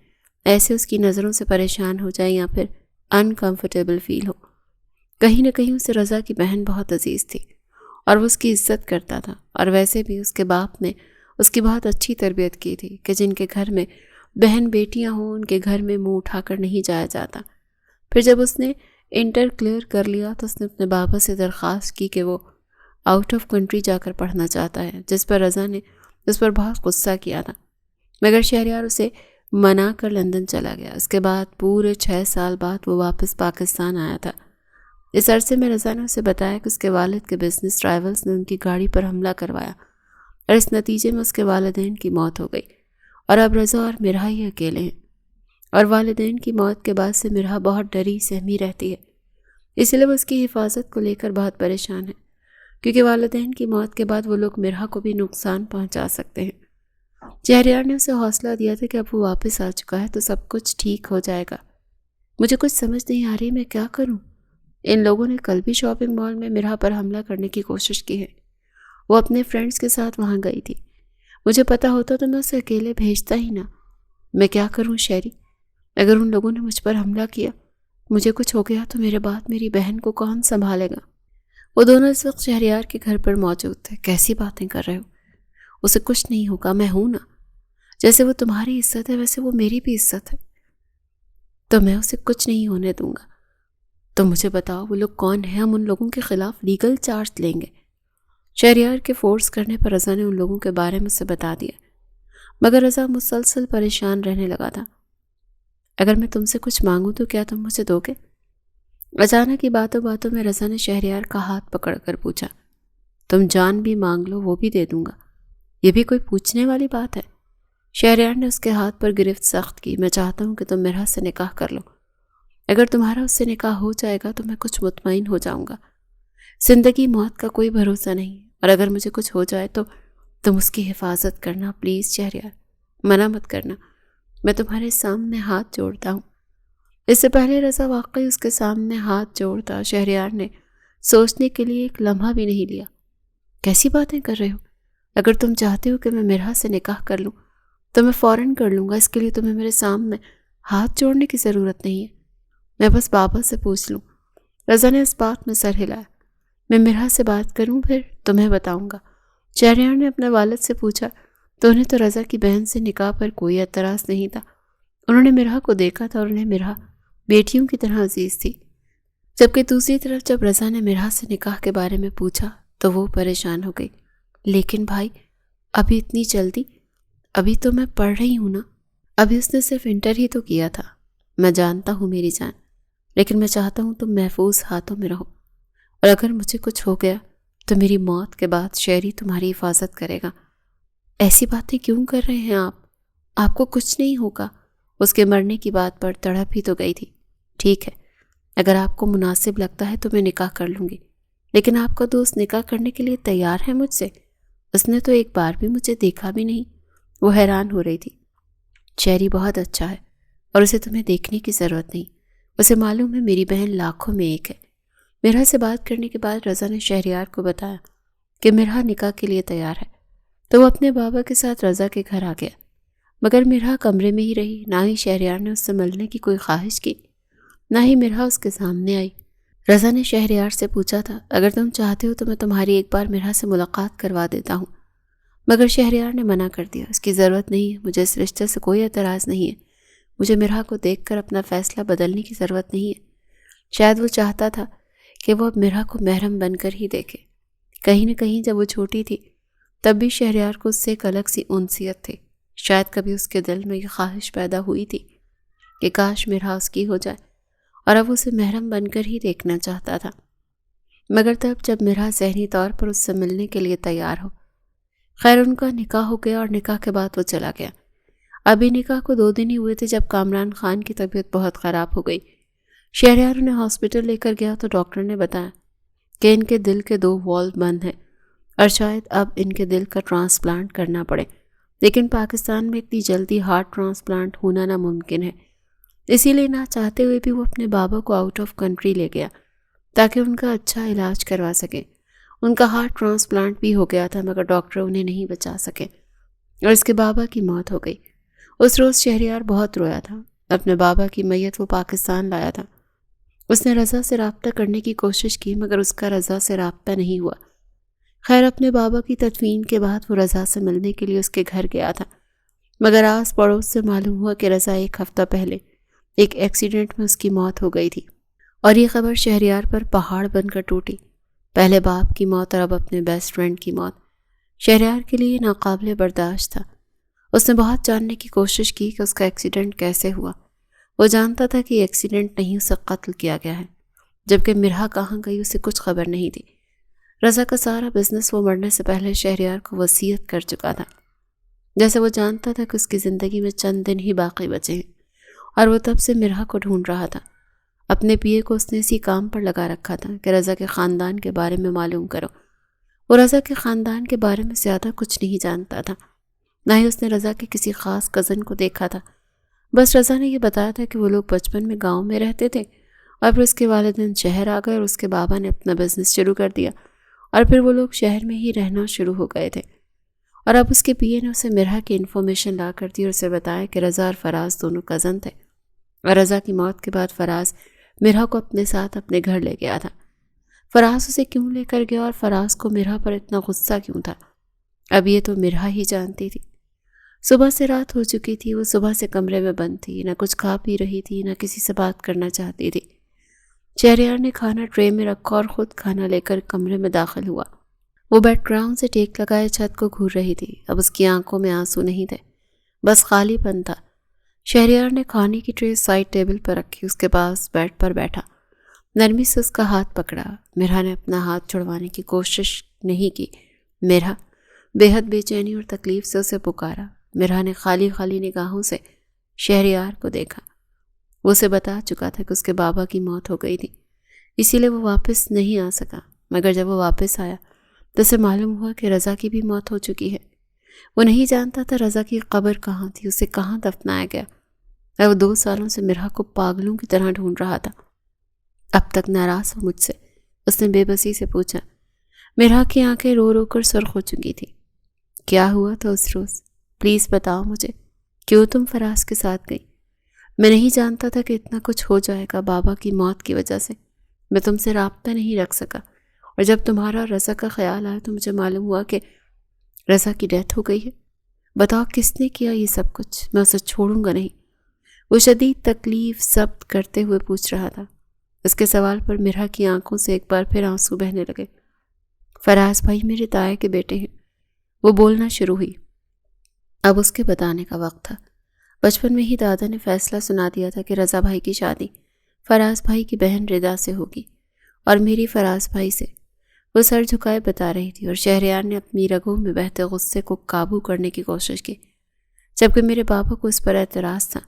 ایسے اس کی نظروں سے پریشان ہو جائے یا پھر انکمفرٹیبل فیل ہو۔ کہیں نہ کہیں اسے رضا کی بہن بہت عزیز تھی اور وہ اس کی عزت کرتا تھا، اور ویسے بھی اس کے باپ نے اس کی بہت اچھی تربیت کی تھی کہ جن کے گھر میں بہن بیٹیاں ہوں ان کے گھر میں منہ اٹھا کر نہیں جایا جاتا۔ پھر جب اس نے انٹر کلیئر کر لیا تو اس نے اپنے بابا سے درخواست کی کہ وہ آؤٹ آف کنٹری جا کر پڑھنا چاہتا ہے، جس پر رضا نے اس پر بہت غصہ کیا تھا، مگر شہریار اسے منا کر لندن چلا گیا۔ اس کے بعد پورے 6 سال بعد وہ واپس پاکستان آیا تھا۔ اس عرصے میں رضا نے اسے بتایا کہ اس کے والد کے بزنس رائیولز نے ان کی گاڑی پر حملہ کروایا اور اس نتیجے میں اس کے والدین کی موت ہو گئی، اور اب رضا اور مرحا ہی اکیلے ہیں، اور والدین کی موت کے بعد سے مرحا بہت ڈری سہمی رہتی ہے۔ اس لیے وہ اس کی حفاظت کو لے کر بہت پریشان ہے، کیونکہ والدین کی موت کے بعد وہ لوگ مرحا کو بھی نقصان پہنچا سکتے ہیں۔ شہریار نے اسے حوصلہ دیا تھا کہ اب وہ واپس آ چکا ہے تو سب کچھ ٹھیک ہو جائے گا۔ مجھے کچھ سمجھ نہیں آ رہی میں کیا کروں۔ ان لوگوں نے کل بھی شاپنگ مال میں مرحا پر حملہ کرنے کی کوشش کی ہے۔ وہ اپنے فرینڈز کے ساتھ وہاں گئی تھی۔ مجھے پتا ہوتا تو میں اسے اکیلے بھیجتا ہی نہ۔ میں کیا کروں شیری؟ اگر ان لوگوں نے مجھ پر حملہ کیا، مجھے کچھ ہو گیا تو میرے بعد میری بہن کو کون سنبھالے گا؟ وہ دونوں اس وقت شہریار کے گھر پر موجود تھے۔ کیسی باتیں کر رہے ہو؟ اسے کچھ نہیں ہوگا، میں ہوں نا۔ جیسے وہ تمہاری عزت ہے ویسے وہ میری بھی عزت ہے، تو میں اسے کچھ نہیں ہونے دوں گا۔ تو مجھے بتاؤ وہ لوگ کون ہیں، ہم ان لوگوں کے خلاف لیگل چارج لیں گے۔ شہریار کے فورس کرنے پر رضا نے ان لوگوں کے بارے میں اسے بتا دیا، مگر رضا مسلسل پریشان رہنے لگا تھا۔ اگر میں تم سے کچھ مانگوں تو کیا تم مجھے دو گے؟ اچانک ہی باتوں باتوں میں رضا نے شہریار کا ہاتھ پکڑ کر پوچھا۔ تم جان بھی مانگ لو وہ بھی دے دوں گا، یہ بھی کوئی پوچھنے والی بات ہے؟ شہریار نے اس کے ہاتھ پر گرفت سخت کی۔ میں چاہتا ہوں کہ تم مرحا سے نکاح کر لو۔ اگر تمہارا اس سے نکاح ہو جائے گا تو میں کچھ مطمئن ہو جاؤں گا۔ زندگی موت کا کوئی بھروسہ نہیں، اور اگر مجھے کچھ ہو جائے تو تم اس کی حفاظت کرنا پلیز شہریار، منع مت کرنا، میں تمہارے سامنے ہاتھ جوڑتا ہوں۔ اس سے پہلے رضا واقعی اس کے سامنے ہاتھ جوڑتا، شہریار نے سوچنے کے لیے ایک لمحہ بھی نہیں لیا۔ کیسی باتیں کر رہے ہو؟ اگر تم چاہتے ہو کہ میں مرحا سے نکاح کر لوں تو میں فوراً کر لوں گا، اس کے لیے تمہیں میرے سامنے ہاتھ جوڑنے کی ضرورت نہیں ہے۔ میں بس بابا سے پوچھ لوں۔ رضا نے اس بات میں سر ہلایا۔ میں مرحا سے بات کروں پھر تمہیں بتاؤں گا۔ شہریار نے اپنے والد سے پوچھا تو انہیں تو رضا کی بہن سے نکاح پر کوئی اعتراض نہیں تھا۔ انہوں نے مرحا کو دیکھا تھا اور انہیں مرحا بیٹیوں کی طرح عزیز تھی، جبکہ دوسری طرف جب رضا نے مرحا سے نکاح کے بارے میں پوچھا تو وہ پریشان ہو گئی۔ لیکن بھائی ابھی اتنی جلدی؟ ابھی تو میں پڑھ رہی ہوں نا۔ ابھی اس نے صرف انٹر ہی تو کیا تھا۔ میں جانتا ہوں میری جان، لیکن میں چاہتا ہوں تم محفوظ ہاتھوں میں رہو، اور اگر مجھے کچھ ہو گیا تو میری موت کے بعد شہری تمہاری حفاظت کرے گا۔ ایسی باتیں کیوں کر رہے ہیں آپ کو کچھ نہیں ہوگا۔ اس کے مرنے کی بات پر تڑپ ہی تو گئی تھی۔ ٹھیک ہے، اگر آپ کو مناسب لگتا ہے تو میں نکاح کر لوں گی، لیکن آپ کا دوست نکاح کرنے کے لیے تیار ہے مجھ سے؟ اس نے تو ایک بار بھی مجھے دیکھا بھی نہیں۔ وہ حیران ہو رہی تھی۔ شہری بہت اچھا ہے اور اسے تمہیں دیکھنے کی ضرورت نہیں، اسے معلوم ہے میری بہن لاکھوں میں ایک ہے۔ مرحا سے بات کرنے کے بعد رضا نے شہریار کو بتایا کہ مرحا نکاح کے لیے تیار ہے، تو وہ اپنے بابا کے ساتھ رضا کے گھر آ گیا، مگر مرحا کمرے میں ہی رہی۔ نہ ہی شہریار نے اس سے ملنے کی کوئی خواہش کی، نہ ہی مرحا اس کے سامنے آئی۔ رضا نے شہریار سے پوچھا تھا، اگر تم چاہتے ہو تو میں تمہاری ایک بار مرحا سے ملاقات کروا دیتا ہوں، مگر شہریار نے منع کر دیا۔ اس کی ضرورت نہیں ہے، مجھے اس رشتے سے کوئی اعتراض نہیں ہے، مجھے مرحا کو دیکھ کر اپنا فیصلہ بدلنے کی ضرورت نہیں ہے۔ شاید وہ چاہتا تھا کہ وہ اب مرحا کو محرم بن کر ہی دیکھے۔ کہیں نہ کہیں جب وہ چھوٹی تھی تب بھی شہریار کو اس سے ایک الگ سی انسیت تھی۔ شاید کبھی اس کے دل میں یہ خواہش پیدا ہوئی تھی کہ کاش مرحا اس کی ہو جائے، اور اب اسے محرم بن کر ہی دیکھنا چاہتا تھا۔ مگر تب جب مرحا ذہنی طور پر اس سے ملنے کے لیے تیار ہو۔ خیر، ان کا نکاح ہو گیا اور نکاح کے بعد وہ چلا گیا۔ ابھی نکاح کو 2 دن ہی ہوئے تھے جب کامران خان کی طبیعت بہت خراب ہو گئی۔ شہریار انہیں ہاسپٹل لے کر گیا تو ڈاکٹر نے بتایا کہ ان کے دل کے 2 والو بند ہیں اور شاید اب ان کے دل کا ٹرانسپلانٹ کرنا پڑے، لیکن پاکستان میں اتنی جلدی ہارٹ ٹرانسپلانٹ ہونا ناممکن ہے۔ اسی لیے نہ چاہتے ہوئے بھی وہ اپنے بابا کو آؤٹ آف کنٹری لے گیا تاکہ ان کا اچھا علاج کروا سکے۔ ان کا ہارٹ ٹرانسپلانٹ بھی ہو گیا تھا، مگر ڈاکٹر انہیں نہیں بچا سکے اور اس کے بابا کی موت ہو گئی۔ اس روز شہریار بہت رویا تھا۔ اپنے بابا کی میت وہ پاکستان لایا تھا۔ اس نے رضا سے رابطہ کرنے کی کوشش کی، مگر اس کا رضا سے رابطہ نہیں ہوا۔ خیر، اپنے بابا کی تدفین کے بعد وہ رضا سے ملنے کے لیے اس کے گھر گیا تھا، مگر آس پڑوس سے معلوم ہوا کہ رضا 1 ہفتہ پہلے ایک ایکسیڈنٹ میں اس کی موت ہو گئی تھی، اور یہ خبر شہریار پر پہاڑ بن کر ٹوٹی۔ پہلے باپ کی موت اور اب اپنے بیسٹ فرینڈ کی موت شہریار کے لیے ناقابل برداشت تھا۔ اس نے بہت جاننے کی کوشش کی کہ اس کا ایکسیڈنٹ کیسے ہوا۔ وہ جانتا تھا کہ ایکسیڈنٹ نہیں، اسے قتل کیا گیا ہے، جبکہ مرحا کہاں گئی اسے کچھ خبر نہیں تھی۔ رضا کا سارا بزنس وہ مرنے سے پہلے شہریار کو وصیت کر چکا تھا، جیسے وہ جانتا تھا کہ اس کی زندگی میں چند دن ہی باقی بچے ہیں، اور وہ تب سے مرحا کو ڈھونڈ رہا تھا۔ اپنے پیے کو اس نے اسی کام پر لگا رکھا تھا کہ رضا کے خاندان کے بارے میں معلوم کرو۔ وہ رضا کے خاندان کے بارے میں زیادہ کچھ نہیں جانتا تھا، نہ ہی اس نے رضا کے کسی خاص کزن کو دیکھا تھا۔ بس رضا نے یہ بتایا تھا کہ وہ لوگ بچپن میں گاؤں میں رہتے تھے اور پھر اس کے والدین شہر آ گئے اور اس کے بابا نے اپنا بزنس شروع کر دیا، اور پھر وہ لوگ شہر میں ہی رہنا شروع ہو گئے تھے۔ اور اب اس کے پیے نے اسے مرحا کی انفارمیشن لا کر دی اور اسے بتایا کہ رضا اور فراز دونوں کزن تھے، اور رضا کی موت کے بعد فراز مرحا کو اپنے ساتھ اپنے گھر لے گیا تھا۔ فراز اسے کیوں لے کر گیا اور فراز کو مرحا پر اتنا غصہ کیوں تھا، اب یہ تو مرحا ہی جانتی تھی۔ صبح سے رات ہو چکی تھی، وہ صبح سے کمرے میں بند تھی، نہ کچھ کھا پی رہی تھی، نہ کسی سے بات کرنا چاہتی تھی۔ شہریار نے کھانا ٹرے میں رکھا اور خود کھانا لے کر کمرے میں داخل ہوا۔ وہ بیک گراؤنڈ سے ٹیک لگائے چھت کو گھور رہی تھی۔ اب اس کی آنکھوں میں آنسو نہیں تھے، بس خالی پن تھا۔ شہریار نے کھانے کی ٹرے سائڈ ٹیبل پر رکھی، اس کے پاس بیڈ پر بیٹھا، نرمی سے اس کا ہاتھ پکڑا۔ مرحا نے اپنا ہاتھ چھڑوانے کی کوشش نہیں کی۔ مرحا بے حد بے چینی اور تکلیف سے اسے پکارا۔ مرحا نے خالی خالی نگاہوں سے شہریار کو دیکھا۔ وہ اسے بتا چکا تھا کہ اس کے بابا کی موت ہو گئی تھی، اسی لیے وہ واپس نہیں آ سکا، مگر جب وہ واپس آیا تو اسے معلوم ہوا کہ رضا کی بھی موت ہو چکی ہے۔ وہ نہیں جانتا تھا رضا کی قبر کہاں تھی، اسے کہاں دفنایا گیا، اور وہ 2 سالوں سے مرحا کو پاگلوں کی طرح ڈھونڈ رہا تھا۔ اب تک ناراض ہو مجھ سے، اس نے بے بسی سے پوچھا۔ مرحا کی آنکھیں رو رو کر سرخ ہو چکی تھی۔ کیا ہوا تھا اس روز؟ پلیز بتاؤ مجھے، کیوں تم فراز کے ساتھ گئی؟ میں نہیں جانتا تھا کہ اتنا کچھ ہو جائے گا بابا کی موت کی وجہ سے۔ میں تم سے رابطہ نہیں رکھ سکا، اور جب تمہارا اور رضا کا خیال آیا تو مجھے معلوم ہوا کہ رضا کی ڈیتھ ہو گئی ہے۔ بتاؤ کس نے کیا یہ سب کچھ؟ میں اسے چھوڑوں گا نہیں، وہ شدید تکلیف ضبط کرتے ہوئے پوچھ رہا تھا۔ اس کے سوال پر مرحا کی آنکھوں سے ایک بار پھر آنسو بہنے لگے۔ فراز بھائی میرے تایا کے بیٹے ہیں، وہ بولنا شروع ہوئی۔ اب اس کے بتانے کا وقت تھا۔ بچپن میں ہی دادا نے فیصلہ سنا دیا تھا کہ رضا بھائی کی شادی فراز بھائی کی بہن ردا سے ہوگی اور میری فراز بھائی سے۔ وہ سر جھکائے بتا رہی تھی اور شہریار نے اپنی رگوں میں بہتے غصے کو قابو کرنے کی کوشش کی، جبکہ میرے بابا کو اس پر اعتراض تھا۔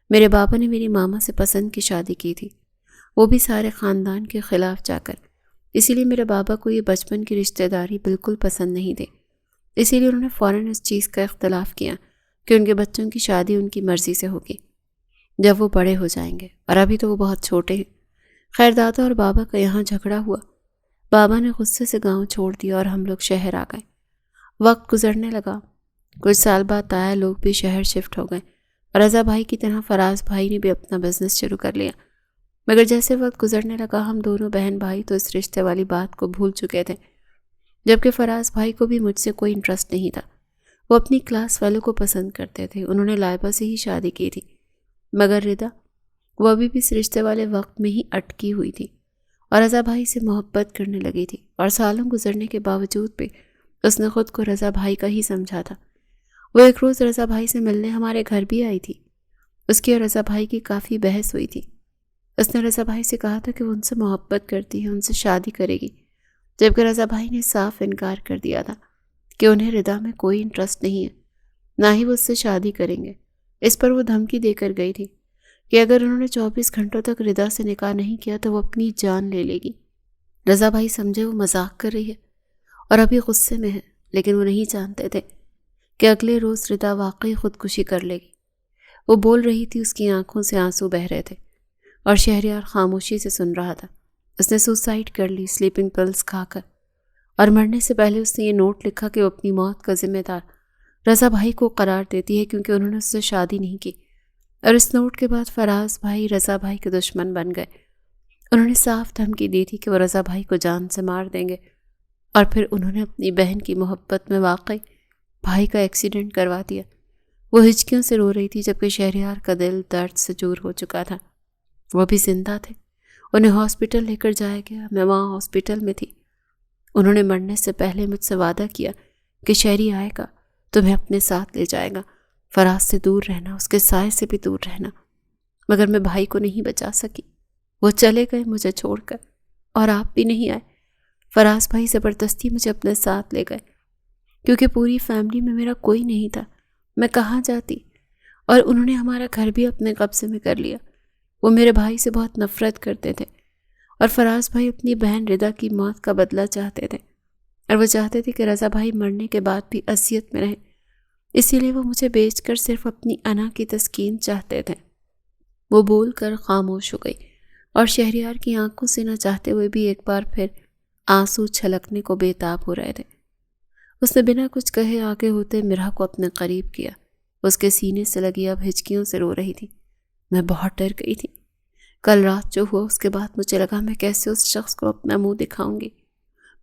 میرے بابا نے میری ماما سے پسند کی شادی کی تھی وہ بھی سارے خاندان کے خلاف جا کر۔ اسی لیے میرے بابا کو یہ بچپن کی رشتہ داری بالکل پسند نہیں تھی۔ اسی لیے انہوں نے فوراً اس چیز کا اختلاف کیا کہ ان کے بچوں کی شادی ان کی مرضی سے ہوگی جب وہ بڑے ہو جائیں گے، اور ابھی تو وہ بہت چھوٹے ہیں۔ خیر دادا اور بابا کا یہاں جھگڑا ہوا۔ بابا نے غصے سے گاؤں چھوڑ دیا اور ہم لوگ شہر آ گئے۔ وقت گزرنے لگا، کچھ سال بعد تایا لوگ بھی شہر شفٹ ہو گئے، اور رضا بھائی کی طرح فراز بھائی نے بھی اپنا بزنس شروع کر لیا۔ مگر جیسے وقت گزرنے لگا ہم دونوں بہن بھائی تو اس رشتے والی بات کو بھول چکے تھے، جبکہ فراز بھائی کو بھی مجھ سے کوئی انٹرسٹ نہیں تھا۔ وہ اپنی کلاس والوں کو پسند کرتے تھے، انہوں نے لائبہ سے ہی شادی کی تھی۔ مگر ردا، وہ ابھی بھی اس رشتے والے وقت میں ہی اٹکی ہوئی تھی اور رضا بھائی سے محبت کرنے لگی تھی، اور سالوں گزرنے کے باوجود بھی اس نے خود کو رضا بھائی کا ہی سمجھا تھا۔ وہ ایک روز رضا بھائی سے ملنے ہمارے گھر بھی آئی تھی۔ اس کی اور رضا بھائی کی کافی بحث ہوئی تھی۔ اس نے رضا بھائی سے کہا تھا کہ وہ ان سے محبت کرتی ہے، ان سے شادی کرے گی، جبکہ رضا بھائی نے صاف انکار کر دیا تھا کہ انہیں ردا میں کوئی انٹرسٹ نہیں ہے، نہ ہی وہ اس سے شادی کریں گے۔ اس پر وہ دھمکی دے کر گئی تھی کہ اگر انہوں نے 24 گھنٹوں تک ردا سے نکاح نہیں کیا تو وہ اپنی جان لے لے گی۔ رضا بھائی سمجھے وہ مذاق کر رہی ہے اور ابھی غصے میں ہے، لیکن وہ نہیں جانتے تھے کہ اگلے روز ردا واقعی خودکشی کر لے گی۔ وہ بول رہی تھی، اس کی آنکھوں سے آنسو بہہ رہے تھے، اور شہریار خاموشی سے سن رہا تھا۔ اس نے سوسائڈ کر لی سلیپنگ پلز کھا کر، اور مرنے سے پہلے اس نے یہ نوٹ لکھا کہ وہ اپنی موت کا ذمہ دار رضا بھائی کو قرار دیتی ہے کیونکہ انہوں نے اس سے شادی نہیں کی۔ اور اس نوٹ کے بعد فراز بھائی رضا بھائی کے دشمن بن گئے۔ انہوں نے صاف دھمکی دی تھی کہ وہ رضا بھائی کو جان سے مار دیں گے، اور پھر انہوں نے اپنی بہن کی محبت میں واقعی بھائی کا ایکسیڈنٹ کروا دیا۔ وہ ہچکیوں سے رو رہی تھی جبکہ شہریار کا دل درد سے چور ہو چکا تھا۔ وہ بھی زندہ تھے، انہیں ہاسپٹل لے کر جایا گیا، میں وہاں ہاسپٹل میں تھی۔ انہوں نے مرنے سے پہلے مجھ سے وعدہ کیا کہ شہری آئے گا تمہیں اپنے ساتھ لے جائے گا، فراز سے دور رہنا، اس کے سائے سے بھی دور رہنا۔ مگر میں بھائی کو نہیں بچا سکی، وہ چلے گئے مجھے چھوڑ کر، اور آپ بھی نہیں آئے۔ فراز بھائی زبردستی مجھے اپنے ساتھ لے گئے کیونکہ پوری فیملی میں میرا کوئی نہیں تھا، میں کہاں جاتی، اور انہوں نے ہمارا گھر بھی اپنے قبضے میں کر لیا۔ وہ میرے بھائی سے بہت نفرت کرتے تھے، اور فراز بھائی اپنی بہن ردا کی موت کا بدلہ چاہتے تھے، اور وہ چاہتے تھے کہ رضا بھائی مرنے کے بعد بھی اذیت میں رہیں، اسی لیے وہ مجھے بیچ کر صرف اپنی انا کی تسکین چاہتے تھے۔ وہ بول کر خاموش ہو گئی، اور شہریار کی آنکھوں سے نہ چاہتے ہوئے بھی ایک بار پھر آنسو چھلکنے کو بےتاب ہو رہے تھے۔ اس نے بنا کچھ کہے آگے ہوتے مرا کو اپنے قریب کیا۔ اس کے سینے سے لگی اب ہچکیوں سے رو رہی تھی۔ میں بہت ڈر گئی تھی۔ کل رات جو ہوا اس کے بعد مجھے لگا میں کیسے اس شخص کو اپنا منہ دکھاؤں گی،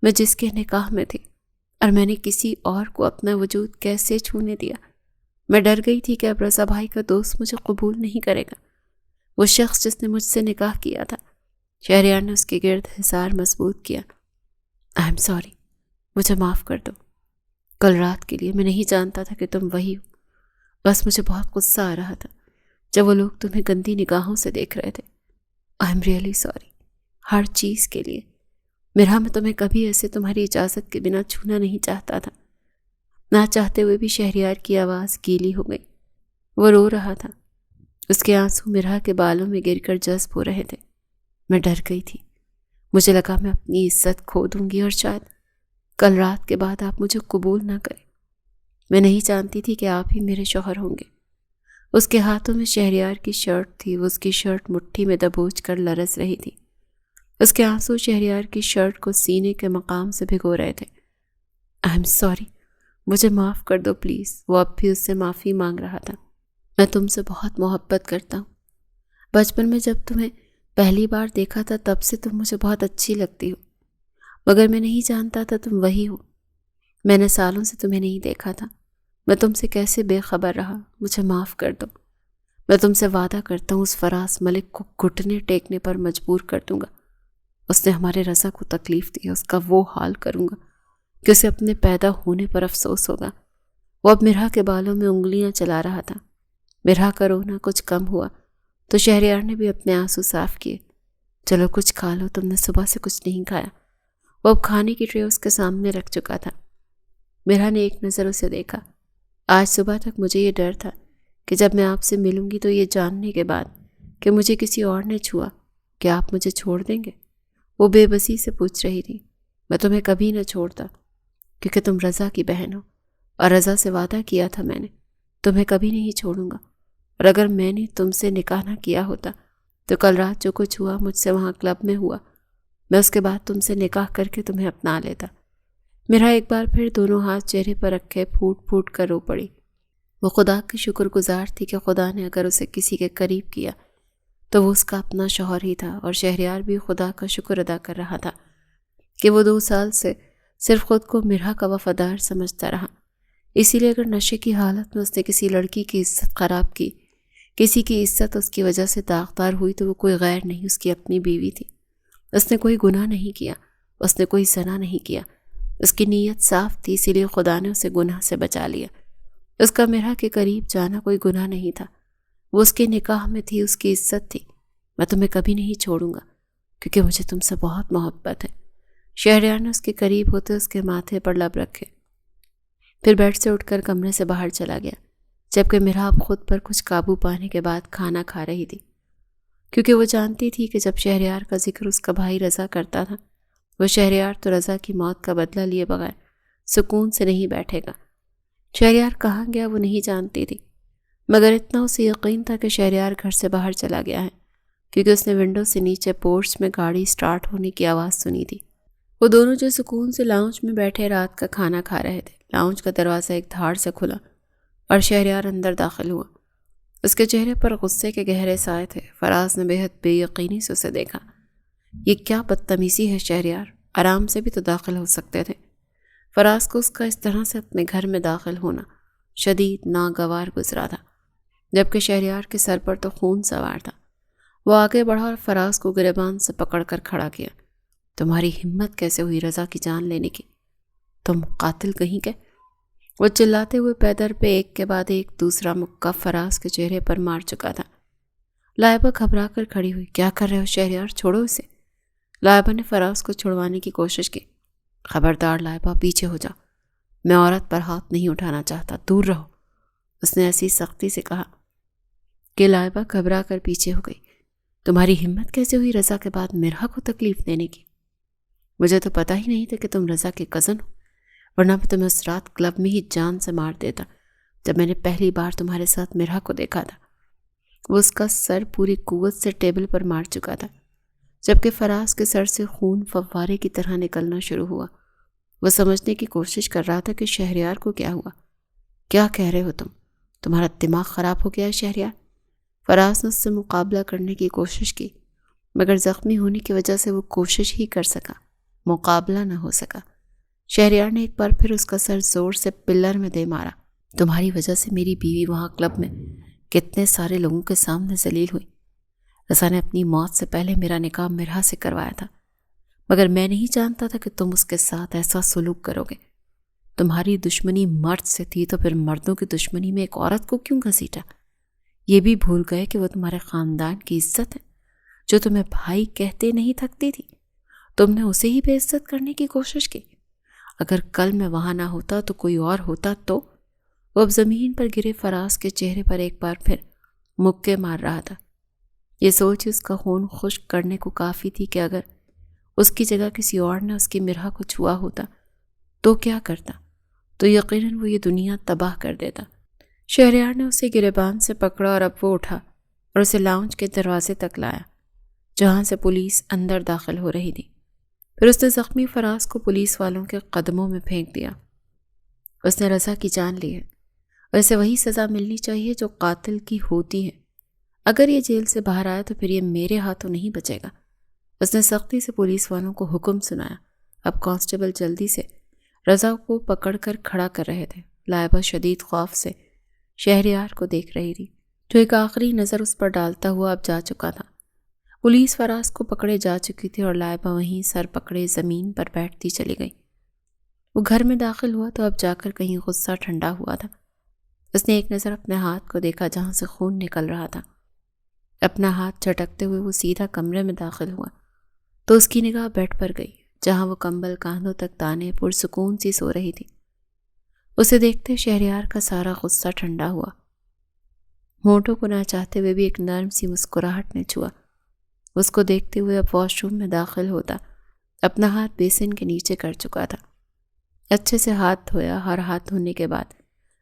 میں جس کے نکاح میں تھی، اور میں نے کسی اور کو اپنا وجود کیسے چھونے دیا۔ میں ڈر گئی تھی کہ اب رضا بھائی کا دوست مجھے قبول نہیں کرے گا، وہ شخص جس نے مجھ سے نکاح کیا تھا۔ شہریار نے اس کے گرد حصار مضبوط کیا۔ آئی ایم سوری، مجھے معاف کر دو۔ کل رات کے لیے میں نہیں جانتا تھا کہ تم وہی ہو، بس مجھے بہت غصہ آ رہا تھا جب وہ لوگ تمہیں گندی نگاہوں سے دیکھ رہے تھے۔ آئی ایم ریئلی سوری، ہر چیز کے لیے۔ میرا میں تمہیں کبھی ایسے تمہاری اجازت کے بنا چھونا نہیں چاہتا تھا۔ نہ چاہتے ہوئے بھی شہریار کی آواز گیلی ہو گئی۔ وہ رو رہا تھا، اس کے آنسو مرا کے بالوں میں گر کر جذب ہو رہے تھے۔ میں ڈر گئی تھی، مجھے لگا میں اپنی عزت کھو دوں گی، اور شاید کل رات کے بعد آپ مجھے قبول نہ کریں۔ میں نہیں جانتی تھی کہ آپ ہی میرے شوہر ہوں گے۔ اس کے ہاتھوں میں شہریار کی شرٹ تھی، وہ اس کی شرٹ مٹھی میں دبوچ کر لرز رہی تھی۔ اس کے آنسو شہریار کی شرٹ کو سینے کے مقام سے بھگو رہے تھے۔ آئی ایم سوری، مجھے معاف کر دو پلیز۔ وہ اب بھی اس سے معافی مانگ رہا تھا۔ میں تم سے بہت محبت کرتا ہوں۔ بچپن میں جب تمہیں پہلی بار دیکھا تھا تب سے تم مجھے بہت اچھی لگتی ہو، مگر میں نہیں جانتا تھا تم وہی ہو۔ میں نے سالوں سے تمہیں نہیں دیکھا تھا، میں تم سے کیسے بے خبر رہا، مجھے معاف کر دو۔ میں تم سے وعدہ کرتا ہوں اس فراز ملک کو گھٹنے ٹیکنے پر مجبور کر دوں گا۔ اس نے ہمارے رضا کو تکلیف دی، اس کا وہ حال کروں گا کہ اسے اپنے پیدا ہونے پر افسوس ہوگا۔ وہ اب مرا کے بالوں میں انگلیاں چلا رہا تھا۔ مرا کا رونا کچھ کم ہوا تو شہریار نے بھی اپنے آنسو صاف کیے۔ چلو کچھ کھا لو، تم نے صبح سے کچھ نہیں کھایا۔ وہ اب کھانے کی ٹرے اس کے سامنے رکھ چکا تھا۔ مرا نے ایک نظر اسے دیکھا۔ آج صبح تک مجھے یہ ڈر تھا کہ جب میں آپ سے ملوں گی تو یہ جاننے کے بعد کہ مجھے کسی اور نے چھوا کیا آپ مجھے چھوڑ دیں گے؟ وہ بے بسی سے پوچھ رہی تھی۔ میں تمہیں کبھی نہ چھوڑتا، کیونکہ تم رضا کی بہن ہو، اور رضا سے وعدہ کیا تھا میں نے، تمہیں کبھی نہیں چھوڑوں گا۔ اور اگر میں نے تم سے نکاح نہ کیا ہوتا تو کل رات جو کچھ ہوا مجھ سے وہاں کلب میں ہوا، میں اس کے بعد تم سے نکاح کر کے تمہیں اپنا لیتا۔ میرا ایک بار پھر دونوں ہاتھ چہرے پر رکھے پھوٹ پھوٹ کر رو پڑی۔ وہ خدا کی شکر گزار تھی کہ خدا نے اگر اسے کسی کے قریب کیا تو وہ اس کا اپنا شوہر ہی تھا، اور شہریار بھی خدا کا شکر ادا کر رہا تھا کہ وہ 2 سال سے صرف خود کو مرحا کا وفادار سمجھتا رہا۔ اسی لیے اگر نشے کی حالت میں اس نے کسی لڑکی کی عزت خراب کی، کسی کی عزت اس کی وجہ سے داغدار ہوئی، تو وہ کوئی غیر نہیں، اس کی اپنی بیوی تھی۔ اس نے کوئی گناہ نہیں کیا، اس نے کوئی زنا نہیں کیا، اس کی نیت صاف تھی، اسی لیے خدا نے اسے گناہ سے بچا لیا۔ اس کا مرحا کے قریب جانا کوئی گناہ نہیں تھا، وہ اس کے نکاح میں تھی، اس کی عزت تھی۔ میں تمہیں کبھی نہیں چھوڑوں گا کیونکہ مجھے تم سے بہت محبت ہے۔ شہریار نے اس کے قریب ہوتے اس کے ماتھے پر لب رکھے، پھر بیڈ سے اٹھ کر کمرے سے باہر چلا گیا، جبکہ مرحا اب خود پر کچھ قابو پانے کے بعد کھانا کھا رہی تھی، کیونکہ وہ جانتی تھی کہ جب شہریار کا ذکر اس کا بھائی رضا کرتا تھا، وہ شہریار تو رضا کی موت کا بدلہ لیے بغیر سکون سے نہیں بیٹھے گا۔ شہریار کہاں گیا وہ نہیں جانتی تھی، مگر اتنا اسے یقین تھا کہ شہریار گھر سے باہر چلا گیا ہے، کیونکہ اس نے ونڈو سے نیچے پورچ میں گاڑی سٹارٹ ہونے کی آواز سنی تھی۔ وہ دونوں جو سکون سے لاؤنج میں بیٹھے رات کا کھانا کھا رہے تھے، لاؤنج کا دروازہ ایک دھاڑ سے کھلا اور شہریار اندر داخل ہوا۔ اس کے چہرے پر غصے کے گہرے سائے تھے۔ فراز نے بے حد بے یقینی سے اسے دیکھا۔ یہ کیا بدتمیزی ہے شہریار، آرام سے بھی تو داخل ہو سکتے تھے۔ فراز کو اس کا اس طرح سے اپنے گھر میں داخل ہونا شدید ناگوار گزرا تھا، جبکہ شہریار کے سر پر تو خون سوار تھا۔ وہ آگے بڑھا اور فراز کو گریبان سے پکڑ کر کھڑا کیا۔ تمہاری ہمت کیسے ہوئی رضا کی جان لینے کی؟ تم قاتل کہیں کے؟ وہ چلاتے ہوئے پیدر پہ ایک کے بعد ایک دوسرا مکہ فراز کے چہرے پر مار چکا تھا۔ لائبہ گھبرا کر کھڑی ہوئی۔ کیا کر رہے ہو شہریار، چھوڑو اسے۔ لائبہ نے فراز کو چھڑوانے کی کوشش کی۔ خبردار لائبہ، پیچھے ہو جا، میں عورت پر ہاتھ نہیں اٹھانا چاہتا، دور رہو، اس نے ایسی سختی سے کہا کہ لائبہ گھبرا کر پیچھے ہو گئی۔ تمہاری ہمت کیسے ہوئی رضا کے بعد مرحا کو تکلیف دینے کی؟ مجھے تو پتہ ہی نہیں تھا کہ تم رضا کے کزن ہو، ورنہ میں تمہیں اس رات کلب میں ہی جان سے مار دیتا جب میں نے پہلی بار تمہارے ساتھ مرحا کو دیکھا تھا۔ وہ اس کا سر پوری قوت سے ٹیبل پر مار چکا تھا، جبکہ فراز کے سر سے خون فوارے کی طرح نکلنا شروع ہوا۔ وہ سمجھنے کی کوشش کر رہا تھا کہ شہریار کو کیا ہوا۔ کیا کہہ رہے ہو تمہارا دماغ خراب ہو گیا ہے شہریار؟ فراز نے اس سے مقابلہ کرنے کی کوشش کی، مگر زخمی ہونے کی وجہ سے وہ کوشش ہی کر سکا، مقابلہ نہ ہو سکا۔ شہریار نے ایک بار پھر اس کا سر زور سے پلر میں دے مارا۔ تمہاری وجہ سے میری بیوی وہاں کلب میں کتنے سارے لوگوں کے سامنے ذلیل ہوئی۔ رضا نے اپنی موت سے پہلے میرا نکاح مرحا سے کروایا تھا، مگر میں نہیں جانتا تھا کہ تم اس کے ساتھ ایسا سلوک کرو گے۔ تمہاری دشمنی مرد سے تھی تو پھر مردوں کی دشمنی میں ایک عورت کو کیوں گھسیٹا؟ یہ بھی بھول گئے کہ وہ تمہارے خاندان کی عزت ہے، جو تمہیں بھائی کہتے نہیں تھکتی تھی۔ تم نے اسے ہی بے عزت کرنے کی کوشش کی۔ اگر کل میں وہاں نہ ہوتا تو کوئی اور ہوتا تو؟ وہ اب زمین پر گرے فراز کے چہرے پر ایک بار پھر مکے مار رہا تھا۔ یہ سوچ اس کا خون خشک کرنے کو کافی تھی کہ اگر اس کی جگہ کسی اور نے اس کی مرحا کو چھوا ہوتا تو کیا کرتا؟ تو یقیناً وہ یہ دنیا تباہ کر دیتا۔ شہریار نے اسے گریبان سے پکڑا اور اب وہ اٹھا اور اسے لاؤنج کے دروازے تک لایا، جہاں سے پولیس اندر داخل ہو رہی تھی۔ پھر اس نے زخمی فراز کو پولیس والوں کے قدموں میں پھینک دیا۔ اس نے رضا کی جان لی ہے اور اسے وہی سزا ملنی چاہیے جو قاتل کی ہوتی ہے۔ اگر یہ جیل سے باہر آیا تو پھر یہ میرے ہاتھوں نہیں بچے گا۔ اس نے سختی سے پولیس والوں کو حکم سنایا۔ اب کانسٹیبل جلدی سے رضا کو پکڑ کر کھڑا کر رہے تھے۔ لائبہ شدید خوف سے شہریار کو دیکھ رہی تھی، جو ایک آخری نظر اس پر ڈالتا ہوا اب جا چکا تھا۔ پولیس فراز کو پکڑے جا چکی تھی اور لائبہ وہیں سر پکڑے زمین پر بیٹھتی چلی گئی۔ وہ گھر میں داخل ہوا تو اب جا کر کہیں غصہ ٹھنڈا ہوا تھا۔ اس نے ایک نظر اپنے ہاتھ کو دیکھا جہاں سے خون نکل رہا تھا۔ اپنا ہاتھ جھٹکتے ہوئے وہ سیدھا کمرے میں داخل ہوا تو اس کی نگاہ بیڈ پر گئی، جہاں وہ کمبل کاندھوں تک تانے پرسکون سی سو رہی تھی۔ اسے دیکھتے شہریار کا سارا غصہ ٹھنڈا ہوا۔ ہونٹوں کو نہ چاہتے ہوئے بھی ایک نرم سی مسکراہٹ نے چھوا۔ اس کو دیکھتے ہوئے اب واش روم میں داخل ہوتا اپنا ہاتھ بیسن کے نیچے کر چکا تھا۔ اچھے سے ہاتھ دھویا اور ہاتھ دھونے کے بعد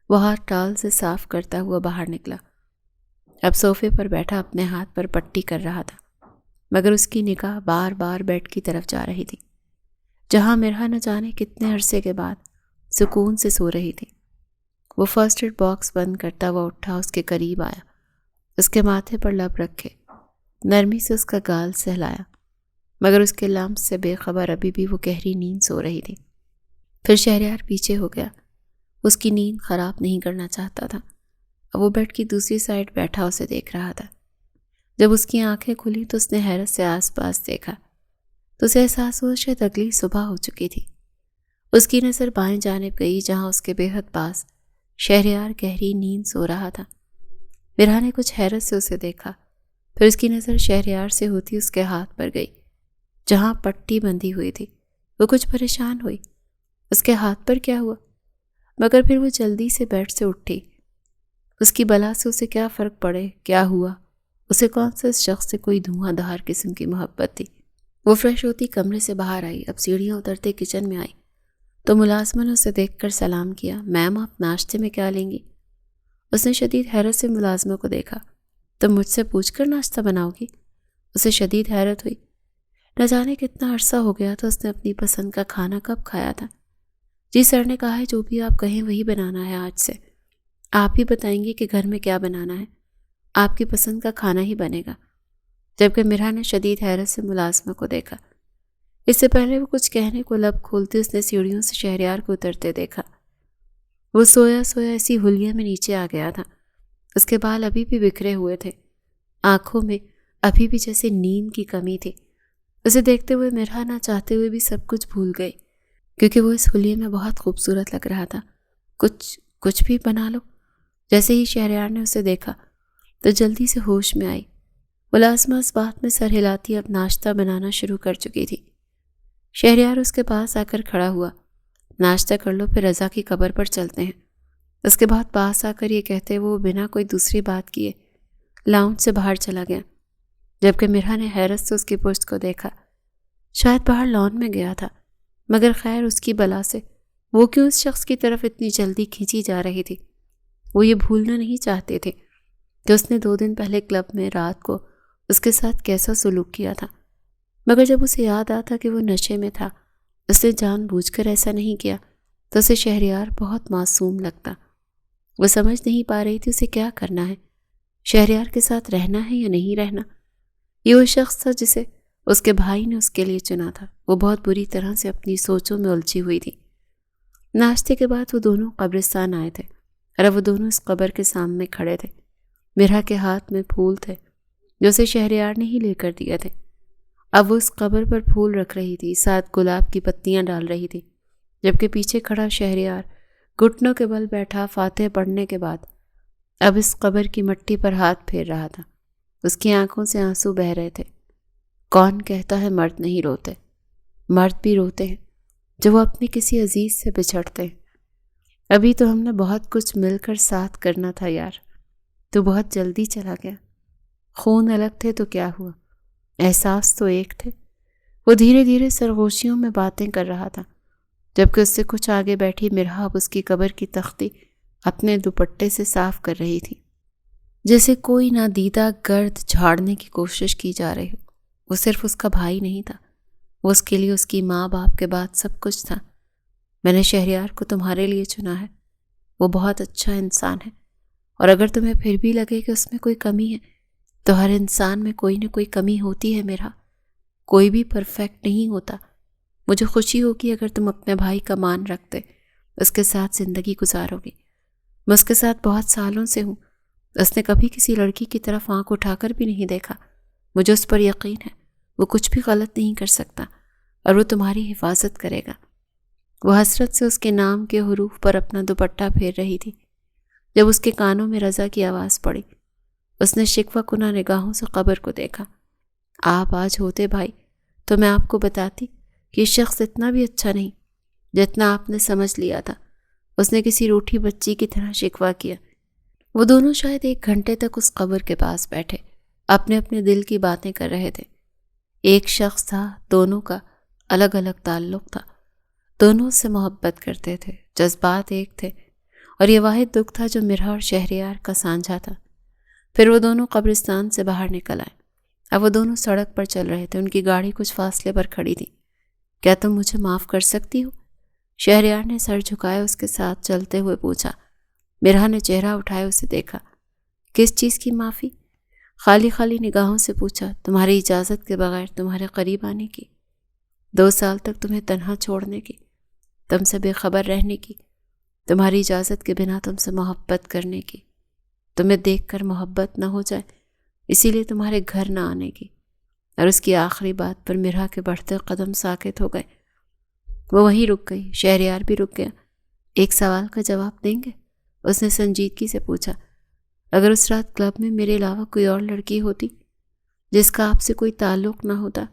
وہ ہاتھ ٹال سے صاف کرتا ہوا باہر نکلا۔ اب صوفے پر بیٹھا اپنے ہاتھ پر پٹی کر رہا تھا، مگر اس کی نگاہ بار بار بیڈ کی طرف جا رہی تھی، جہاں مرہا نہ جانے کتنے عرصے کے بعد سکون سے سو رہی تھی۔ وہ فرسٹ ایڈ باکس بند کرتا ہوا اٹھا، اس کے قریب آیا، اس کے ماتھے پر لب رکھے، نرمی سے اس کا گال سہلایا، مگر اس کے لمس سے بے خبر ابھی بھی وہ گہری نیند سو رہی تھی۔ پھر شہریار پیچھے ہو گیا، اس کی نیند خراب نہیں کرنا چاہتا تھا۔ وہ بیڈ کی دوسری سائڈ بیٹھا اسے دیکھ رہا تھا۔ جب اس کی آنکھیں کھلی تو اس نے حیرت سے آس پاس دیکھا تو اسے احساس ہوا شاید اگلی صبح ہو چکی تھی۔ اس کی نظر بائیں جانب گئی، جہاں اس کے بے حد پاس شہریار گہری نیند سو رہا تھا۔ مرہا نے کچھ حیرت سے اسے دیکھا، پھر اس کی نظر شہریار سے ہوتی اس کے ہاتھ پر گئی جہاں پٹی بندھی ہوئی تھی۔ وہ کچھ پریشان ہوئی، اس کے ہاتھ پر کیا ہوا؟ مگر پھر وہ جلدی سے بیڈ سے اٹھی۔ اس کی بلا سے اسے کیا فرق پڑے کیا ہوا؟ اسے کون سے اس شخص سے کوئی دھواں دھار قسم کی محبت تھی؟ وہ فریش ہوتی کمرے سے باہر آئی، اب سیڑھیاں اترتے کچن میں آئی تو ملازمہ نے اسے دیکھ کر سلام کیا۔ میم، آپ ناشتے میں کیا لیں گی؟ اس نے شدید حیرت سے ملازمہ کو دیکھا۔ تم مجھ سے پوچھ کر ناشتہ بناؤ گی؟ اسے شدید حیرت ہوئی، نہ جانے کتنا عرصہ ہو گیا تھا اس نے اپنی پسند کا کھانا کب کھایا تھا۔ جی سر نے کہا ہے جو بھی آپ کہیں وہی بنانا ہے، آج سے آپ ہی بتائیں گے کہ گھر میں کیا بنانا ہے، آپ کی پسند کا کھانا ہی بنے گا۔ جبکہ مرہا نے شدید حیرت سے ملازمہ کو دیکھا۔ اس سے پہلے وہ کچھ کہنے کو لب کھولتے اس نے سیڑھیوں سے شہریار کو اترتے دیکھا۔ وہ سویا سویا اسی حلیے میں نیچے آ گیا تھا، اس کے بال ابھی بھی بکھرے ہوئے تھے، آنکھوں میں ابھی بھی جیسے نیند کی کمی تھی۔ اسے دیکھتے ہوئے مرہا نہ چاہتے ہوئے بھی سب کچھ بھول گئی، کیونکہ وہ اس حلیے میں بہت خوبصورت لگ رہا تھا۔ کچھ بھی بنا لو۔ جیسے ہی شہریار نے اسے دیکھا تو جلدی سے ہوش میں آئی۔ ملازمہ اس بات میں سر ہلاتی اب ناشتہ بنانا شروع کر چکی تھی۔ شہریار اس کے پاس آ کر کھڑا ہوا۔ ناشتہ کر لو، پھر رضا کی قبر پر چلتے ہیں۔ اس کے بعد پاس آ کر یہ کہتے وہ بنا کوئی دوسری بات کیے لاؤنج سے باہر چلا گیا، جبکہ مرہا نے حیرت سے اس کی پشت کو دیکھا۔ شاید باہر لان میں گیا تھا، مگر خیر اس کی بلا سے وہ کیوں اس شخص کی طرف اتنی جلدی کھینچی جا رہی تھی؟ وہ یہ بھولنا نہیں چاہتے تھے کہ اس نے 2 دن پہلے کلب میں رات کو اس کے ساتھ کیسا سلوک کیا تھا، مگر جب اسے یاد آتا کہ وہ نشے میں تھا، اس نے جان بوجھ کر ایسا نہیں کیا، تو اسے شہریار بہت معصوم لگتا۔ وہ سمجھ نہیں پا رہی تھی اسے کیا کرنا ہے، شہریار کے ساتھ رہنا ہے یا نہیں رہنا۔ یہ وہ شخص تھا جسے اس کے بھائی نے اس کے لیے چنا تھا۔ وہ بہت بری طرح سے اپنی سوچوں میں الجھی ہوئی تھی۔ ناشتے کے بعد وہ دونوں قبرستان آئے تھے، اور اب وہ دونوں اس قبر کے سامنے کھڑے تھے۔ مرہا کے ہاتھ میں پھول تھے جو اسے شہریار نے ہی لے کر دیے تھے۔ اب وہ اس قبر پر پھول رکھ رہی تھی، ساتھ گلاب کی پتیاں ڈال رہی تھی، جبکہ پیچھے کھڑا شہریار گھٹنوں کے بل بیٹھا فاتحہ پڑھنے کے بعد اب اس قبر کی مٹی پر ہاتھ پھیر رہا تھا۔ اس کی آنکھوں سے آنسو بہہ رہے تھے۔ کون کہتا ہے مرد نہیں روتے؟ مرد بھی روتے ہیں جو وہ اپنے کسی عزیز سے بچھڑتے ہیں۔ ابھی تو ہم نے بہت کچھ مل کر ساتھ کرنا تھا یار، تو بہت جلدی چلا گیا۔ خون الگ تھے تو کیا ہوا، احساس تو ایک تھے۔ وہ دھیرے دھیرے سرگوشیوں میں باتیں کر رہا تھا، جبکہ اس سے کچھ آگے بیٹھی مرہا اب اس کی قبر کی تختی اپنے دوپٹے سے صاف کر رہی تھی، جیسے کوئی نادیدہ گرد جھاڑنے کی کوشش کی جا رہی ہو۔ وہ صرف اس کا بھائی نہیں تھا، وہ اس کے لیے اس کی ماں باپ کے بعد سب کچھ تھا۔ میں نے شہریار کو تمہارے لیے چنا ہے، وہ بہت اچھا انسان ہے، اور اگر تمہیں پھر بھی لگے کہ اس میں کوئی کمی ہے تو ہر انسان میں کوئی نہ کوئی کمی ہوتی ہے میرا، کوئی بھی پرفیکٹ نہیں ہوتا۔ مجھے خوشی ہوگی اگر تم اپنے بھائی کا مان رکھتے، اس کے ساتھ زندگی گزارو گی۔ میں اس کے ساتھ بہت سالوں سے ہوں، اس نے کبھی کسی لڑکی کی طرف آنکھ اٹھا کر بھی نہیں دیکھا۔ مجھے اس پر یقین ہے وہ کچھ بھی غلط نہیں کر سکتا، اور وہ تمہاری حفاظت کرے گا۔ وہ حسرت سے اس کے نام کے حروف پر اپنا دوپٹہ پھیر رہی تھی جب اس کے کانوں میں رضا کی آواز پڑی۔ اس نے شکوہ کنہ نگاہوں سے قبر کو دیکھا۔ آپ آج ہوتے بھائی تو میں آپ کو بتاتی کہ یہ شخص اتنا بھی اچھا نہیں جتنا آپ نے سمجھ لیا تھا۔ اس نے کسی روٹھی بچی کی طرح شکوہ کیا۔ وہ دونوں شاید 1 گھنٹے تک اس قبر کے پاس بیٹھے اپنے اپنے دل کی باتیں کر رہے تھے۔ ایک شخص تھا، دونوں کا الگ الگ تعلق تھا، دونوں سے محبت کرتے تھے، جذبات ایک تھے، اور یہ واحد دکھ تھا جو مرہا اور شہریار کا سانجھا تھا۔ پھر وہ دونوں قبرستان سے باہر نکل آئے۔ اب وہ دونوں سڑک پر چل رہے تھے، ان کی گاڑی کچھ فاصلے پر کھڑی تھی۔ کیا تم مجھے معاف کر سکتی ہو؟ شہریار نے سر جھکائے اس کے ساتھ چلتے ہوئے پوچھا۔ مرہا نے چہرہ اٹھائے اسے دیکھا۔ کس چیز کی معافی؟ خالی خالی نگاہوں سے پوچھا۔ تمہاری اجازت کے بغیر تمہارے قریب آنے کی، 2 سال تک تمہیں تنہا چھوڑنے کی، تم سے بے خبر رہنے کی، تمہاری اجازت کے بنا تم سے محبت کرنے کی، تمہیں دیکھ کر محبت نہ ہو جائے اسی لیے تمہارے گھر نہ آنے کی۔ اور اس کی آخری بات پر مرہا کے بڑھتے قدم ساکت ہو گئے۔ وہ وہیں رک گئی، شہریار بھی رک گیا۔ ایک سوال کا جواب دیں گے؟ اس نے سنجیدگی سے پوچھا۔ اگر اس رات کلب میں میرے علاوہ کوئی اور لڑکی ہوتی جس کا آپ سے کوئی تعلق نہ ہوتا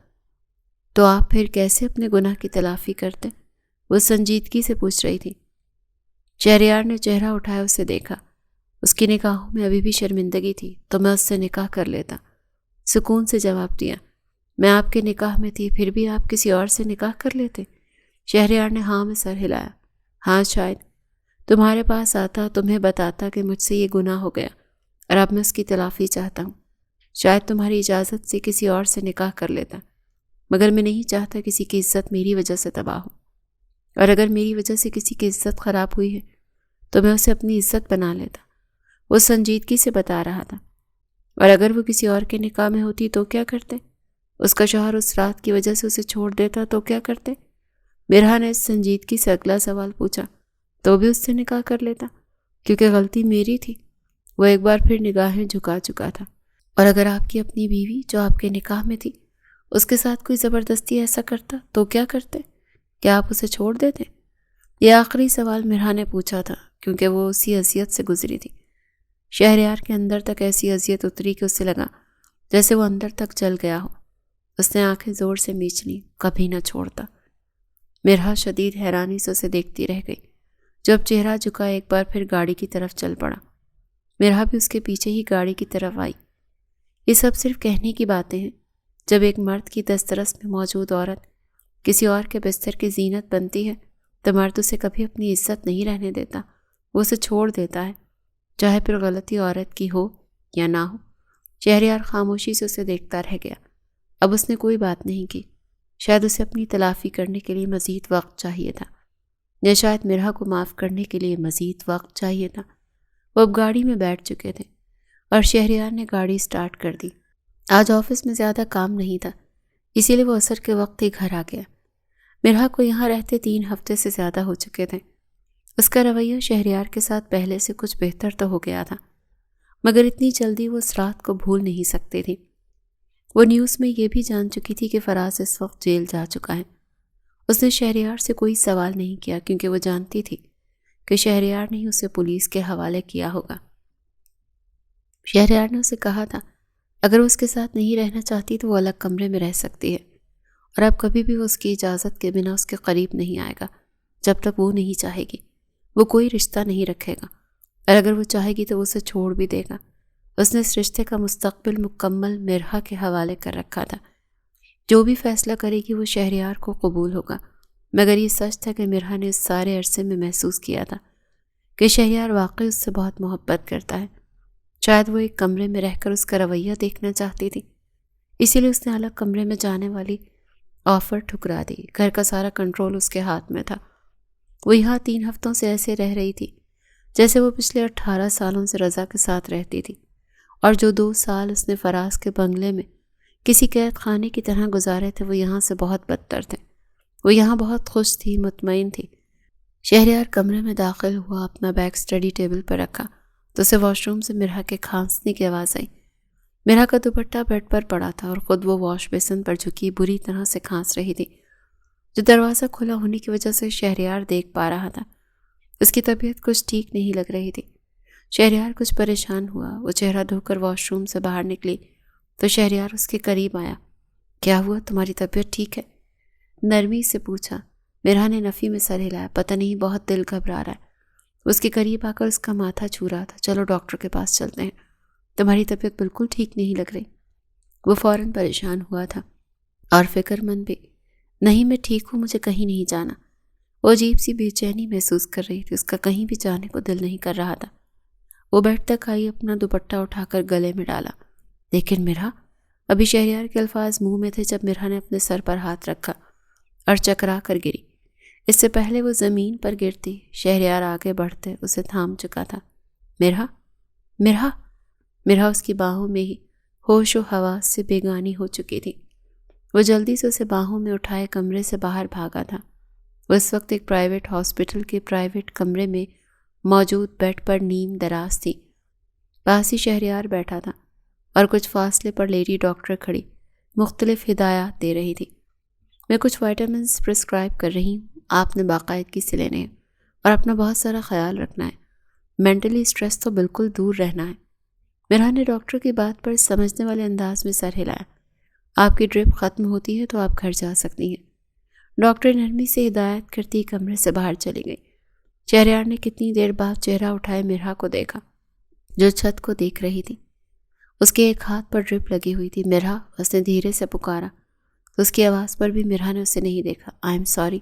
تو آپ پھر کیسے اپنے گناہ کی تلافی کرتے؟ وہ سنجیدگی سے پوچھ رہی تھی۔ شہریار نے چہرہ اٹھایا اسے دیکھا۔ اس کی نگاہوں میں ابھی بھی شرمندگی تھی۔ تو میں اس سے نکاح کر لیتا، سکون سے جواب دیا۔ میں آپ کے نکاح میں تھی، پھر بھی آپ کسی اور سے نکاح کر لیتے؟ شہریار نے ہاں میں سر ہلایا۔ ہاں، شاید تمہارے پاس آتا، تمہیں بتاتا کہ مجھ سے یہ گناہ ہو گیا اور اب میں اس کی تلافی چاہتا ہوں۔ شاید تمہاری اجازت سے کسی اور سے نکاح کر لیتا، مگر میں نہیں چاہتا کسی کی عزت میری وجہ سے تباہ ہو، اور اگر میری وجہ سے کسی کی عزت خراب ہوئی ہے تو میں اسے اپنی عزت بنا لیتا۔ وہ سنجیدگی سے بتا رہا تھا۔ اور اگر وہ کسی اور کے نکاح میں ہوتی تو کیا کرتے؟ اس کا شوہر اس رات کی وجہ سے اسے چھوڑ دیتا تو کیا کرتے؟ مرہا نے اس سنجیدگی سے اگلا سوال پوچھا۔ تو بھی اس سے نکاح کر لیتا، کیونکہ غلطی میری تھی۔ وہ ایک بار پھر نگاہیں جھکا چکا تھا۔ اور اگر آپ کی اپنی بیوی جو آپ کے نکاح میں تھی اس کے ساتھ کوئی زبردستی ایسا کرتا تو کیا کرتے؟ کیا آپ اسے چھوڑ دیتے؟ یہ آخری سوال مرہا نے پوچھا تھا کیونکہ وہ اسی اذیت سے گزری تھی۔ شہریار کے اندر تک ایسی اذیت اتری کہ اسے لگا جیسے وہ اندر تک جل گیا ہو۔ اس نے آنکھیں زور سے میچ لیں۔ کبھی نہ چھوڑتا۔ مرہا شدید حیرانی سے اسے دیکھتی رہ گئی۔ جب چہرہ جھکا ایک بار پھر گاڑی کی طرف چل پڑا۔ مرہا بھی اس کے پیچھے ہی گاڑی کی طرف آئی۔ یہ سب صرف کہنے کی باتیں ہیں۔ جب ایک مرد کی دسترس میں موجود عورت کسی اور کے بستر کی زینت بنتی ہے تو مرد اسے کبھی اپنی عزت نہیں رہنے دیتا، وہ اسے چھوڑ دیتا ہے، چاہے پھر غلطی عورت کی ہو یا نہ ہو۔ شہریار خاموشی سے اسے دیکھتا رہ گیا۔ اب اس نے کوئی بات نہیں کی۔ شاید اسے اپنی تلافی کرنے کے لیے مزید وقت چاہیے تھا، یا شاید مرہا کو معاف کرنے کے لیے مزید وقت چاہیے تھا۔ وہ اب گاڑی میں بیٹھ چکے تھے اور شہریار نے گاڑی سٹارٹ کر دی۔ آج آفس میں زیادہ کام نہیں تھا، اسی لیے وہ عصر کے وقت ہی گھر آ گیا۔ مرہا کو یہاں رہتے 3 ہفتے سے زیادہ ہو چکے تھے۔ اس کا رویہ شہریار کے ساتھ پہلے سے کچھ بہتر تو ہو گیا تھا، مگر اتنی جلدی وہ اس رات کو بھول نہیں سکتی تھی۔ وہ نیوز میں یہ بھی جان چکی تھی کہ فراز اس وقت جیل جا چکا ہے۔ اس نے شہریار سے کوئی سوال نہیں کیا کیونکہ وہ جانتی تھی کہ شہریار نے اسے پولیس کے حوالے کیا ہوگا۔ شہریار نے اسے کہا تھا اگر وہ اس کے ساتھ نہیں رہنا چاہتی تو وہ الگ کمرے میں رہ سکتی ہے، اور اب کبھی بھی وہ اس کی اجازت کے بنا اس کے قریب نہیں آئے گا جب تک وہ نہیں چاہے گی۔ وہ کوئی رشتہ نہیں رکھے گا، اور اگر وہ چاہے گی تو وہ اسے چھوڑ بھی دے گا۔ اس نے اس رشتے کا مستقبل مکمل مرہا کے حوالے کر رکھا تھا۔ جو بھی فیصلہ کرے گی وہ شہریار کو قبول ہوگا، مگر یہ سچ تھا کہ مرہا نے اس سارے عرصے میں محسوس کیا تھا کہ شہریار واقعی اس سے بہت محبت کرتا ہے۔ شاید وہ ایک کمرے میں رہ کر اس کا رویہ دیکھنا چاہتی تھی، اسی لیے اس نے الگ کمرے میں جانے والی آفر ٹھکرا دی۔ گھر کا سارا کنٹرول اس کے ہاتھ میں تھا۔ وہ یہاں 3 ہفتوں سے ایسے رہ رہی تھی جیسے وہ پچھلے 18 سالوں سے رضا کے ساتھ رہتی تھی، اور جو 2 سال اس نے فراز کے بنگلے میں کسی قید خانے کی طرح گزارے تھے وہ یہاں سے بہت بدتر تھے۔ وہ یہاں بہت خوش تھی، مطمئن تھی۔ شہریار کمرے میں داخل ہوا، اپنا بیگ اسٹڈی ٹیبل پر رکھا تو اسے واش روم سے مرہا کے کھانسنے کی آواز آئی۔ مرہا کا دوپٹہ بیڈ پر پڑا تھا اور خود وہ واش بیسن پر جھکی بری طرح سے کھانس رہی تھی، جو دروازہ کھلا ہونے کی وجہ سے شہریار دیکھ پا رہا تھا۔ اس کی طبیعت کچھ ٹھیک نہیں لگ رہی تھی۔ شہریار کچھ پریشان ہوا۔ وہ چہرہ دھو کر واش روم سے باہر نکلی تو شہریار اس کے قریب آیا۔ کیا ہوا؟ تمہاری طبیعت ٹھیک ہے؟ نرمی سے پوچھا۔ مرہا نے نفی میں سر ہلایا۔ پتہ نہیں، بہت دل گھبرا رہا ہے۔ اس کے قریب آ کر اس کا ماتھا چھو رہا تھا۔ چلو ڈاکٹر کے پاس چلتے ہیں، تمہاری طبیعت بالکل ٹھیک نہیں لگ رہی۔ وہ فوراً پریشان ہوا تھا۔ اور فکر مند بھی۔ نہیں میں ٹھیک ہوں، مجھے کہیں نہیں جانا۔ وہ عجیب سی بے چینی محسوس کر رہی تھی، اس کا کہیں بھی جانے کو دل نہیں کر رہا تھا۔ وہ بیڈ تک آئی، اپنا دوپٹہ اٹھا کر گلے میں ڈالا۔ لیکن مرہا، ابھی شہریار کے الفاظ منہ میں تھے جب مرہا نے اپنے سر پر ہاتھ رکھا اور چکرا کر گری۔ اس سے پہلے وہ زمین پر گرتی، شہریار آگے بڑھتے اسے تھام چکا تھا۔ مرہا، مرہا، مرہا اس کی باہوں میں ہی ہوش و حواس سے بیگانی ہو چکی تھی۔ وہ جلدی سے اسے باہوں میں اٹھائے کمرے سے باہر بھاگا تھا۔ وہ اس وقت ایک پرائیویٹ ہاسپٹل کے پرائیویٹ کمرے میں موجود بیڈ پر نیم دراز تھی۔ پاس ہی شہریار بیٹھا تھا اور کچھ فاصلے پر لیڈی ڈاکٹر کھڑی مختلف ہدایات دے رہی تھی۔ میں کچھ وائٹامنس پرسکرائب کر رہی ہوں، آپ نے باقاعدگی سے لینے ہیں اور اپنا بہت سارا خیال رکھنا ہے۔ مینٹلی اسٹریس تو بالکل دور رہنا ہے۔ مرہا نے ڈاکٹر کی بات پر سمجھنے والے انداز میں سر ہلایا۔ آپ کی ڈرپ ختم ہوتی ہے تو آپ گھر جا سکتی ہیں۔ ڈاکٹر نرمی سے ہدایت کرتی کمرے سے باہر چلی گئی۔ شہریار نے کتنی دیر بعد چہرہ اٹھائے مرہا کو دیکھا جو چھت کو دیکھ رہی تھی۔ اس کے ایک ہاتھ پر ڈرپ لگی ہوئی تھی۔ مرہا، اس نے دھیرے سے پکارا۔ اس کی آواز پر بھی مرہا نے اسے نہیں دیکھا۔ آئی ایم سوری،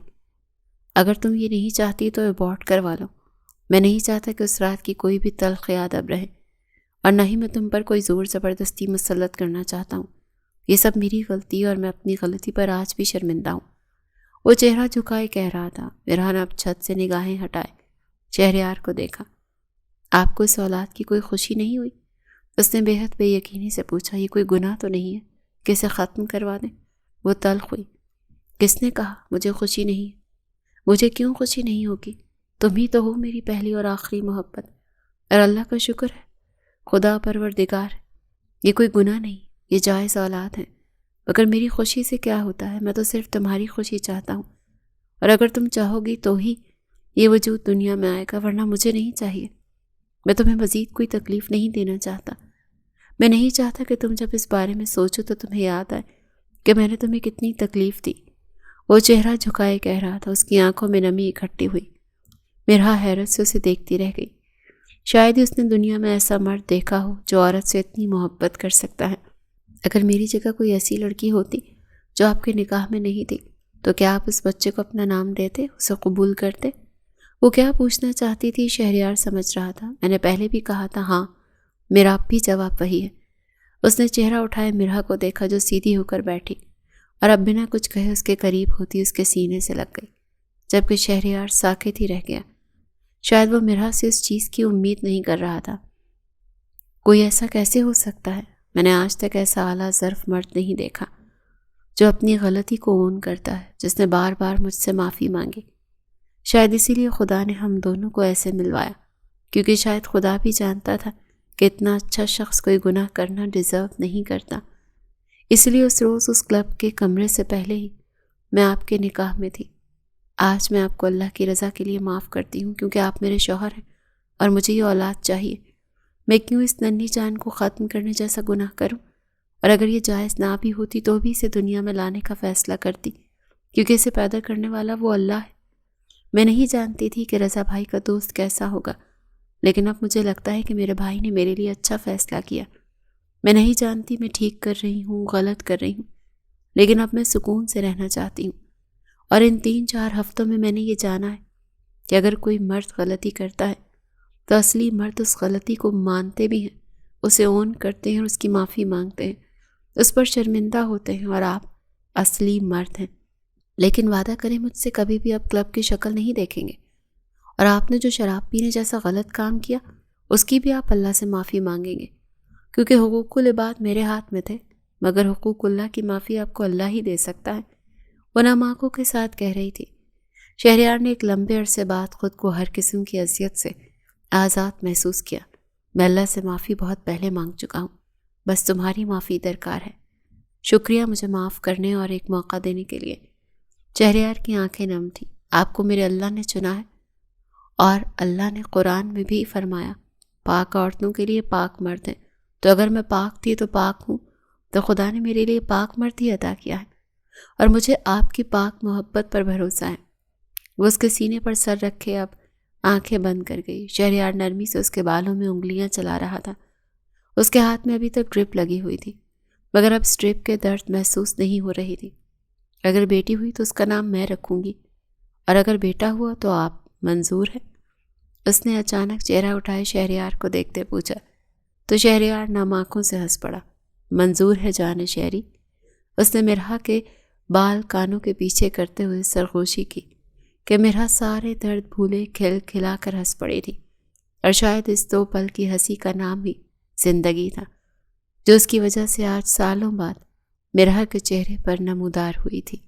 اگر تم یہ نہیں چاہتی تو ابورٹ کروا لو۔ میں نہیں چاہتا کہ اس رات کی کوئی بھی تلخ یاد اب رہے، اور نہ ہی میں تم پر کوئی زور زبردستی مسلط کرنا چاہتا ہوں۔ یہ سب میری غلطی اور میں اپنی غلطی پر آج بھی شرمندہ ہوں۔ وہ چہرہ جھکائے کہہ رہا تھا۔ مرہا نے اب چھت سے نگاہیں ہٹائے شہریار کو دیکھا۔ آپ کو اس اولاد کی کوئی خوشی نہیں ہوئی؟ اس نے بے حد بے یقینی سے پوچھا۔ یہ کوئی گناہ تو نہیں ہے کہ اسے ختم کروا دیں؟ وہ تلخ ہوئی۔ کس نے کہا مجھے خوشی نہیں ہے؟ مجھے کیوں خوشی نہیں ہوگی؟ تم ہی تو ہو میری پہلی اور آخری محبت، اور اللہ کا شکر ہے، خدا پروردگار، یہ کوئی گناہ نہیں، یہ جائز اولاد ہے۔ مگر میری خوشی سے کیا ہوتا ہے؟ میں تو صرف تمہاری خوشی چاہتا ہوں، اور اگر تم چاہو گی تو ہی یہ وجود دنیا میں آئے گا، ورنہ مجھے نہیں چاہیے۔ میں تمہیں مزید کوئی تکلیف نہیں دینا چاہتا۔ میں نہیں چاہتا کہ تم جب اس بارے میں سوچو تو تمہیں یاد آئے کہ میں نے تمہیں کتنی تکلیف دی۔ وہ چہرہ جھکائے کہہ رہا تھا، اس کی آنکھوں میں نمی اکٹھی ہوئی۔ مرہا حیرت سے اسے دیکھتی رہ گئی۔ شاید ہی اس نے دنیا میں ایسا مرد دیکھا ہو جو عورت سے اتنی محبت کر سکتا ہے۔ اگر میری جگہ کوئی ایسی لڑکی ہوتی جو آپ کے نکاح میں نہیں تھی تو کیا آپ اس بچے کو اپنا نام دیتے، اسے قبول کرتے؟ وہ کیا پوچھنا چاہتی تھی شہریار سمجھ رہا تھا۔ میں نے پہلے بھی کہا تھا ہاں، میرا اب بھی جواب وہی ہے۔ اس نے چہرہ اٹھائے مرہا کو دیکھا جو سیدھی ہو کر بیٹھی اور اب بنا کچھ کہے اس کے قریب ہوتی اس کے سینے سے لگ گئی، جبکہ شہریار ساکت ہی رہ گیا۔ شاید وہ مرہا سے اس چیز کی امید نہیں کر رہا تھا۔ کوئی ایسا کیسے ہو سکتا ہے؟ میں نے آج تک ایسا اعلیٰ ظرف مرد نہیں دیکھا جو اپنی غلطی کو اون کرتا ہے، جس نے بار بار مجھ سے معافی مانگی۔ شاید اسی لیے خدا نے ہم دونوں کو ایسے ملوایا، کیونکہ شاید خدا بھی جانتا تھا کہ اتنا اچھا شخص کوئی گناہ کرنا ڈیزرو نہیں کرتا۔ اس لیے اس روز اس کلب کے کمرے سے پہلے ہی میں آپ کے نکاح میں تھی۔ آج میں آپ کو اللہ کی رضا کے لیے معاف کرتی ہوں، کیونکہ آپ میرے شوہر ہیں اور مجھے یہ اولاد چاہیے۔ میں کیوں اس ننھی جان کو ختم کرنے جیسا گناہ کروں؟ اور اگر یہ جائز نہ بھی ہوتی تو بھی اسے دنیا میں لانے کا فیصلہ کرتی، کیونکہ اسے پیدا کرنے والا وہ اللہ ہے۔ میں نہیں جانتی تھی کہ رضا بھائی کا دوست کیسا ہوگا، لیکن اب مجھے لگتا ہے کہ میرے بھائی نے میرے لیے اچھا فیصلہ کیا۔ میں نہیں جانتی میں ٹھیک کر رہی ہوں، غلط کر رہی ہوں، لیکن اب میں سکون سے رہنا چاہتی ہوں۔ اور ان 3-4 ہفتوں میں نے یہ جانا ہے کہ اگر کوئی مرد غلطی کرتا ہے تو اصلی مرد اس غلطی کو مانتے بھی ہیں، اسے اون کرتے ہیں اور اس کی معافی مانگتے ہیں، اس پر شرمندہ ہوتے ہیں، اور آپ اصلی مرد ہیں۔ لیکن وعدہ کریں مجھ سے کبھی بھی آپ کلب کی شکل نہیں دیکھیں گے، اور آپ نے جو شراب پینے جیسا غلط کام کیا اس کی بھی آپ اللہ سے معافی مانگیں گے، کیونکہ حقوق العباد میرے ہاتھ میں تھے، مگر حقوق اللہ کی معافی آپ کو اللہ ہی دے سکتا ہے۔ وہ نم آنکھوں کے ساتھ کہہ رہی تھی۔ شہریار نے ایک لمبے عرصے بعد خود کو ہر قسم کی اذیت سے آزاد محسوس کیا۔ میں اللہ سے معافی بہت پہلے مانگ چکا ہوں، بس تمہاری معافی درکار ہے۔ شکریہ مجھے معاف کرنے اور ایک موقع دینے کے لیے۔ شہریار کی آنکھیں نم تھیں۔ آپ کو میرے اللہ نے چنا ہے، اور اللہ نے قرآن میں بھی فرمایا پاک عورتوں کے لیے پاک مرد ہیں، تو اگر میں پاک تھی تو پاک ہوں، تو خدا نے میرے لیے پاک مرد ہی عطا کیا ہے، اور مجھے آپ کی پاک محبت پر بھروسہ ہے۔ وہ اس کے سینے پر سر رکھے اب آنکھیں بند کر گئی۔ شہریار نرمی سے اس کے بالوں میں انگلیاں چلا رہا تھا۔ اس کے ہاتھ میں ابھی تک ڈرپ لگی ہوئی تھی۔ مگر اب اسٹرپ کے درد محسوس نہیں ہو رہی تھی۔ اگر بیٹی ہوئی تو اس کا نام میں رکھوں گی، اور اگر بیٹا ہوا تو آپ منظور ہے؟ اس نے اچانک چہرہ اٹھائے شہریار کو دیکھتے پوچھا تو شہریار نم آنکھوں سے ہنس پڑا۔ منظور ہے جان شہری، اس نے مرحا کے بال کانوں کے پیچھے کرتے ہوئے سرگوشی کی کہ مرحا سارے درد بھولے کھل کھلا کر ہنس پڑی تھی، اور شاید اس 2 پل کی ہنسی کا نام ہی زندگی تھا، جو اس کی وجہ سے آج سالوں بعد مرحا کے چہرے پر نمودار ہوئی تھی۔